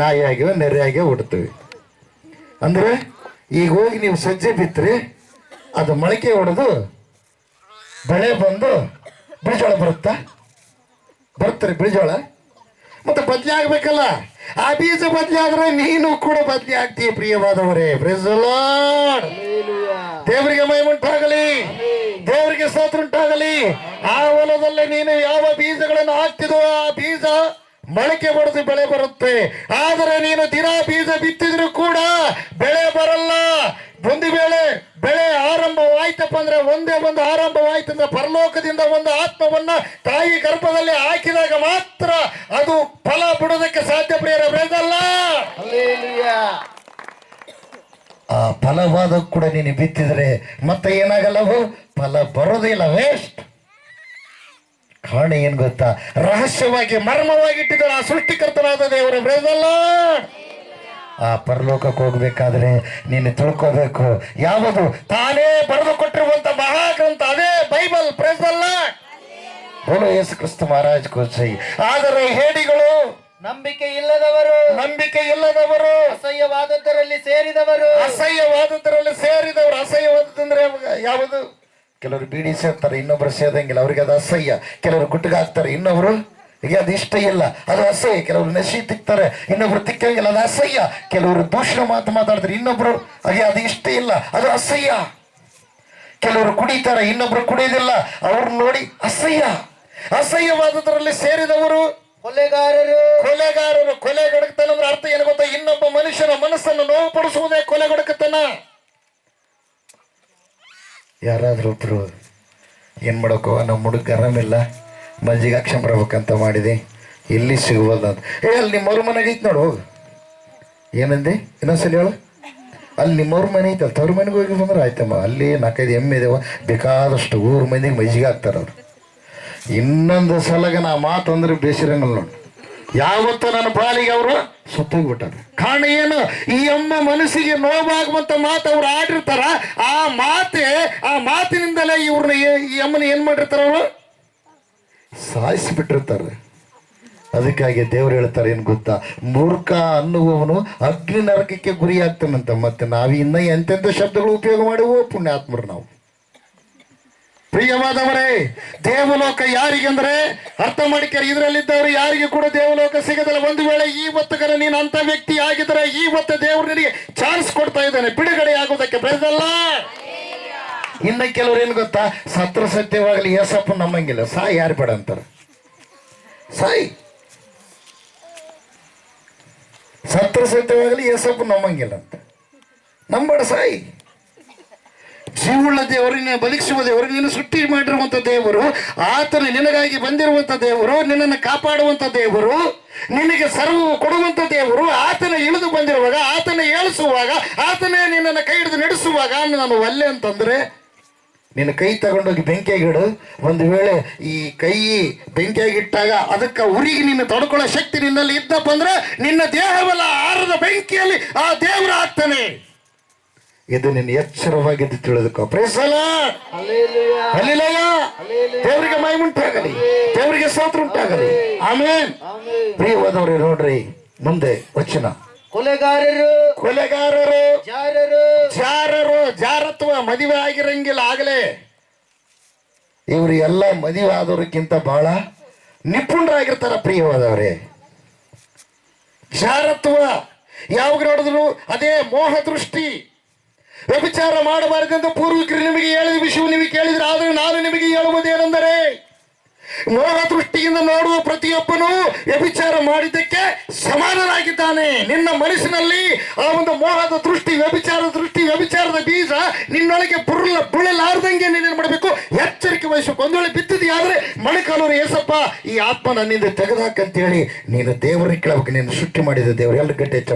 ನಾಯಿ ಆಗಿವೆ, ನೆರೆ ಆಗಿವೆ ಹುಡ್ತೀವಿ. ಅಂದ್ರೆ ಈಗ ಹೋಗಿ ನೀವು ಸಜ್ಜೆ ಬಿತ್ತರಿ, ಅದು ಮೊಳಕೆ ಹೊಡೆದು ಬೆಳೆ ಬಂದು ಬಿಳಿಜೋಳ ಬರ್ತಾರೆ ಬಿಳಿಜೋಳ. ಮತ್ತೆ ಬದಲಿ ಆಗ್ಬೇಕಲ್ಲ, ಆ ಬೀಜ ಬದಲಿ ಆದ್ರೆ ನೀನು ಕೂಡ ಬದಲಿ ಆಗ್ತೀಯ. ಪ್ರಿಯವಾದವರೇ, ಪ್ರೇಸ್ ದಿ ಲಾರ್ಡ್. ದೇವರಿಗೆ ಮಹಿಮುಂಟಾಗಲಿ, ದೇವರಿಗೆ ಸ್ತೋತ್ರ ಉಂಟಾಗಲಿ. ಆ ಹೊಲದಲ್ಲಿ ನೀನು ಯಾವ ಬೀಜಗಳನ್ನು ಹಾಕ್ತಿದೋ ಆ ಬೀಜ ಮೊಳಕೆ ಹೊಡೆದು ಬೆಳೆ ಬರುತ್ತೆ. ಆದರೆ ನೀನು ದಿನ ಬೀಜ ಬಿತ್ತಿದ್ರು ಕೂಡ ಬೆಳೆ ಬರಲ್ಲ. ಒಂದು ವೇಳೆ ಬೆಳೆ ಆರಂಭವಾಯ್ತಪ್ಪ ಅಂದ್ರೆ, ಒಂದೇ ಒಂದು ಆರಂಭವಾಯ್ತಂದ್ರೆ ಪರಲೋಕದಿಂದ ಒಂದು ಆತ್ಮವನ್ನ ತಾಯಿ ಗರ್ಭದಲ್ಲಿ ಹಾಕಿದಾಗ ಮಾತ್ರ ಅದು ಫಲ ಬಿಡೋದಕ್ಕೆ ಸಾಧ್ಯ. ಪ್ರಿಯರೇ, ಆ ಫಲವಾದ ಕೂಡ ನೀನು ಬಿತ್ತಿದ್ರೆ ಮತ್ತೆ ಏನಾಗಲ್ಲವು, ಫಲ ಬರೋದಿಲ್ಲ, ವೇಸ್ಟ್. ಕಾರಣ ಏನ್ ಗೊತ್ತಾ? ರಹಸ್ಯವಾಗಿ ಮರ್ಮವಾಗಿ ಇಟ್ಟಿದ್ದಾರೆ ಆ ಸೃಷ್ಟಿಕರ್ತನಾದ ದೇವರು. ಆ ಪರಲೋಕಕ್ಕೆ ಹೋಗ್ಬೇಕಾದ್ರೆ ನೀನು ತಿಳ್ಕೋಬೇಕು ಯಾವುದು ತಾನೇ ಬರೆದು ಕೊಟ್ಟಿರುವಂತ ಮಹಾಗ್ರಂಥ ಅದೇ ಬೈಬಲ್. Price the lord. ಬೋಲೋ ಯೇಸು ಕ್ರಿಸ್ತ ಮಹಾರಾಜ್ ಕೋಚೈ. ಆದರೆ ಹೇಡಿಗಳು ನಂಬಿಕೆ ಇಲ್ಲದವರು ಅಸಹ್ಯವಾದದ್ದರಲ್ಲಿ ಸೇರಿದವರು ಅಸಹ್ಯವಾದದ್ದಂದ್ರೆ ಯಾವುದು? ಕೆಲವರು ಬೀಡಿ ಸೇರ್ತಾರೆ, ಇನ್ನೊಬ್ರು ಸೇದಂಗಿಲ್ಲ, ಅವ್ರಿಗೆ ಅದು ಅಸಹ್ಯ. ಕೆಲವರು ಗುಟ್ಟಿಗೆ ಹಾಕ್ತಾರೆ, ಇನ್ನೊಬ್ರು ಈಗ ಅದು ಇಷ್ಟ ಇಲ್ಲ, ಅದು ಅಸಹ್ಯ. ಕೆಲವರು ನಶಿ ತಿಕ್ತಾರೆ, ಇನ್ನೊಬ್ರು ತಿಕ್ಕಂಗಿಲ್ಲ, ಅದು ಅಸಹ್ಯ. ಕೆಲವರು ದೂಷಣ ಮಾತಾಡ್ತಾರೆ, ಇನ್ನೊಬ್ರು ಹಾಗೆ ಅದು ಇಷ್ಟ ಇಲ್ಲ, ಅದು ಅಸಹ್ಯ. ಕೆಲವರು ಕುಡಿತಾರೆ, ಇನ್ನೊಬ್ರು ಕುಡಿಯೋದಿಲ್ಲ, ಅವ್ರು ನೋಡಿ ಅಸಹ್ಯ. ಅಸಹ್ಯವಾದದ್ರಲ್ಲಿ ಸೇರಿದವರು ಕೊಲೆಗಾರರು. ಕೊಲೆಗಡಕತನ ಅಂದ್ರೆ ಅರ್ಥ ಏನು ಗೊತ್ತಾ? ಇನ್ನೊಬ್ಬ ಮನುಷ್ಯನ ಮನಸ್ಸನ್ನು ನೋವುಪಡಿಸುವುದೇ ಕೊಲೆಗಡಕತನ. ಯಾರಾದ್ರೂ ಒಬ್ರು ಏನ್ ಮಾಡಕ್ಕೋ ನಮ್ಮ ಹುಡುಗ ಆರಾಮಿಲ್ಲ, ಮಜ್ಜಿಗೆ ಹಾಕ್ಸ್ಕೊಂಡ್ ಬರ್ಬೇಕಂತ ಮಾಡಿದೆ, ಎಲ್ಲಿ ಸಿಗ್ಬೋದು ಅಂತ. ಅಲ್ಲಿ ನಿಮ್ಮವ್ರ ಮನೆಗೆ ಐತಿ ನೋಡು, ಹೋಗು. ಏನಂದೆ ಇನ್ನೊಂದ್ಸಲಿ ಹೇಳು. ಅಲ್ಲಿ ನಿಮ್ಮವ್ರ ಮನೆ ಐತಲ್ಲ, ತವ್ರ ಮನೆಗೆ ಹೋಗಿ ಬಂದ್ರೆ ಆಯ್ತಮ್ಮ. ಅಲ್ಲಿ 4-5 ಎಮ್ಮೆ ಇದಾವ, ಬೇಕಾದಷ್ಟು ಊರ ಮಂದಿಗೆ ಮಜ್ಜಿಗೆ ಹಾಕ್ತಾರೆ ಅವ್ರು. ಇನ್ನೊಂದು ಸಲಗ ನಾ ಮಾತು ಅಂದ್ರೆ ಬೇಸಿರಂಗಲ್ಲ ನೋಡಿ. ಯಾವತ್ತ ನನ್ನ ಬಾಲಿಗೆ ಅವರು ಸುತ್ತೋಗ್ಬಿಟ್ಟಾರೆ. ಕಾರಣ ಏನು? ಈ ಅಮ್ಮ ಮನಸ್ಸಿಗೆ ನೋವಾಗುವಂತ ಮಾತು ಅವ್ರು ಆಡಿರ್ತಾರ. ಆ ಮಾತಿನಿಂದಲೇ ಇವ್ರನ್ನ ಈ ಅಮ್ಮನ ಏನ್ ಮಾಡಿರ್ತಾರ, ಅವರು ಸಾಯಿಸಿಬಿಟ್ಟಿರ್ತಾರೆ. ಅದಕ್ಕಾಗಿ ದೇವ್ರು ಹೇಳ್ತಾರೆ ಏನು ಗೊತ್ತಾ? ಮೂರ್ಖ ಅನ್ನುವವನು ಅಗ್ನಿ ನರಕಕ್ಕೆ ಗುರಿ ಆಗ್ತಾನಂತ. ಮತ್ತೆ ನಾವು ಇನ್ನ ಎಂತೆಂಥ ಶಬ್ದಗಳು ಉಪಯೋಗ ಮಾಡುವೋ ಪುಣ್ಯಾತ್ಮರು ನಾವು. ಪ್ರಿಯವಾದವರೇ, ದೇವಲೋಕ ಯಾರಿಗೆಂದ್ರೆ ಅರ್ಥ ಮಾಡಿಕೆ, ಇದರಲ್ಲಿದ್ದವರು ಯಾರಿಗೆ ಕೂಡ ದೇವಲೋಕ ಸಿಗದಲ್ಲ. ಒಂದು ವೇಳೆ ಇವತ್ತುಗರ ನೀನು ಅಂತ ವ್ಯಕ್ತಿ ಆಗಿದ್ರೆ ಇವತ್ತು ದೇವರು ನಿನಗೆ ಚಾನ್ಸ್ ಕೊಡ್ತಾ ಇದ್ದಾನೆ ಬಿಡುಗಡೆ ಆಗೋದಕ್ಕೆ. ಪ್ರೈಸಲ್ಲ. ಇನ್ನು ಕೆಲವ್ರು ಏನು ಗೊತ್ತಾ? ಸತ್ರ ಸತ್ಯವಾಗಲಿ ಏಸಪ್ಪ ನಮ್ಮಂಗಿಲ್ಲ, ಸಾಯಿ ಯಾರು ಬೇಡ ಅಂತಾರೆ. ಸಾಯಿ ಸತ್ರ ಸತ್ಯವಾಗಲಿ ಏಸಪ್ಪ ನಮ್ಮಂಗಿಲ್ಲ ಅಂತ ನಂಬೇಡ. ಸಾಯಿ ಜೀವುಳ್ಳ ದೇವರು, ನಿನ್ನ ಬದುಕಿಸುವ ದೇವರು, ನಿನ್ನ ಸೃಷ್ಟಿ ಮಾಡಿರುವಂಥ ದೇವರು, ಆತನು ನಿನಗಾಗಿ ಬಂದಿರುವಂಥ ದೇವರು, ನಿನ್ನನ್ನು ಕಾಪಾಡುವಂಥ ದೇವರು, ನಿನಗೆ ಸರ್ವವು ಕೊಡುವಂಥ ದೇವರು. ಆತನ ಇಳಿದು ಬಂದಿರುವಾಗ, ಆತನ ಏಳಿಸುವಾಗ, ಆತನೇ ನಿನ್ನನ್ನು ಕೈ ಹಿಡಿದು ನಡೆಸುವಾಗ ನಾನು ಒಲ್ಲೆ ಅಂತಂದ್ರೆ ನಿನ್ನ ಕೈ ತಗೊಂಡೋಗಿ ಬೆಂಕಿಯಾಗಿಡು. ಒಂದು ವೇಳೆ ಈ ಕೈ ಬೆಂಕಿಯಾಗಿಟ್ಟಾಗ ಅದಕ್ಕೆ ಉರಿಗೆ ನಿನ್ನ ತಡ್ಕೊಳ್ಳೋ ಶಕ್ತಿ ನಿನ್ನಲ್ಲಿ ಇದ್ದಪ್ಪ ಅಂದ್ರೆ ನಿನ್ನ ದೇಹವೆಲ್ಲ ಆರದ ಬೆಂಕಿಯಲ್ಲಿ ಆ ದೇವರು ಆಗ್ತಾನೆ. ಇದು ನಿನ್ನ ಎಚ್ಚರವಾಗಿದ್ದು ತಿಳಿದುಕೋ. Praise the lord. ಹಲ್ಲೆಲೂಯಾ. ದೇವರಿಗೆ ಮಹಿಮೆ ಉಂಟಾಗಲಿ, ದೇವರಿಗೆ ಸ್ತೋತ್ರ ಉಂಟಾಗಲಿ. ಆಮೆನ್. ಪ್ರಿಯವಾದವರೇ, ನೋಡ್ರಿ ಮುಂದೆ ವಚನ. ಕೊಲೆಗಾರರು ಜಾರತ್ವ, ಮದುವೆ ಆಗಿರಂಗಿಲ್ಲ ಆಗಲೇ. ಇವರು ಎಲ್ಲ ಮದುವೆ ಆದವ್ರಿಗಿಂತ ಬಹಳ ನಿಪುಣರಾಗಿರ್ತಾರ. ಪ್ರಿಯವಾದವರೇ, ಜಾರತ್ವ ಯಾವಾಗ ನೋಡಿದ್ರು ಅದೇ ಮೋಹ ದೃಷ್ಟಿ. ವ್ಯಭಿಚಾರ ಮಾಡಬಾರದೆಂದು ಪೂರ್ವಿಕರು ನಿಮಗೆ ಹೇಳಿದ ವಿಷಯ ನೀವು ಕೇಳಿದ್ರೆ, ಆದರೆ ನಾನು ನಿಮಗೆ ಹೇಳುವುದೇನೆಂದರೆ, ಮೋಹ ದೃಷ್ಟಿಯಿಂದ ನೋಡುವ ಪ್ರತಿಯೊಬ್ಬನು ವ್ಯಭಿಚಾರ ಮಾಡಿದ್ದಕ್ಕೆ ಸಮಾನರಾಗಿದ್ದಾನೆ. ನಿನ್ನ ಮನಸ್ಸಿನಲ್ಲಿ ಆ ಒಂದು ಮೋಹದ ದೃಷ್ಟಿ, ವ್ಯಭಿಚಾರದ ಬೀಜ ನಿನ್ನೊಳಗೆ ಬುಳ್ಳಲಾರ್ದಂಗೆ ನೀನೇನು ಮಾಡಬೇಕು? ಎಚ್ಚರಿಕೆ ವಹಿಸಬೇಕು. ಒಂದು ವೇಳೆ ಬಿತ್ತಿದೆಯಾದ್ರೆ ಮೊಣಕಾಲೂರು ಏಸಪ್ಪ ಈ ಆತ್ಮ ನನ್ನಿಂದ ತೆಗೆದಾಕಂತೇಳಿ ನೀನು ದೇವರಿಗೆ ಕೇಳಬೇಕು. ನೀನು ಸೃಷ್ಟಿ ಮಾಡಿದ ದೇವರು ಎಲ್ಲ ಗಟ್ಟಿ ಹೆಚ್ಚ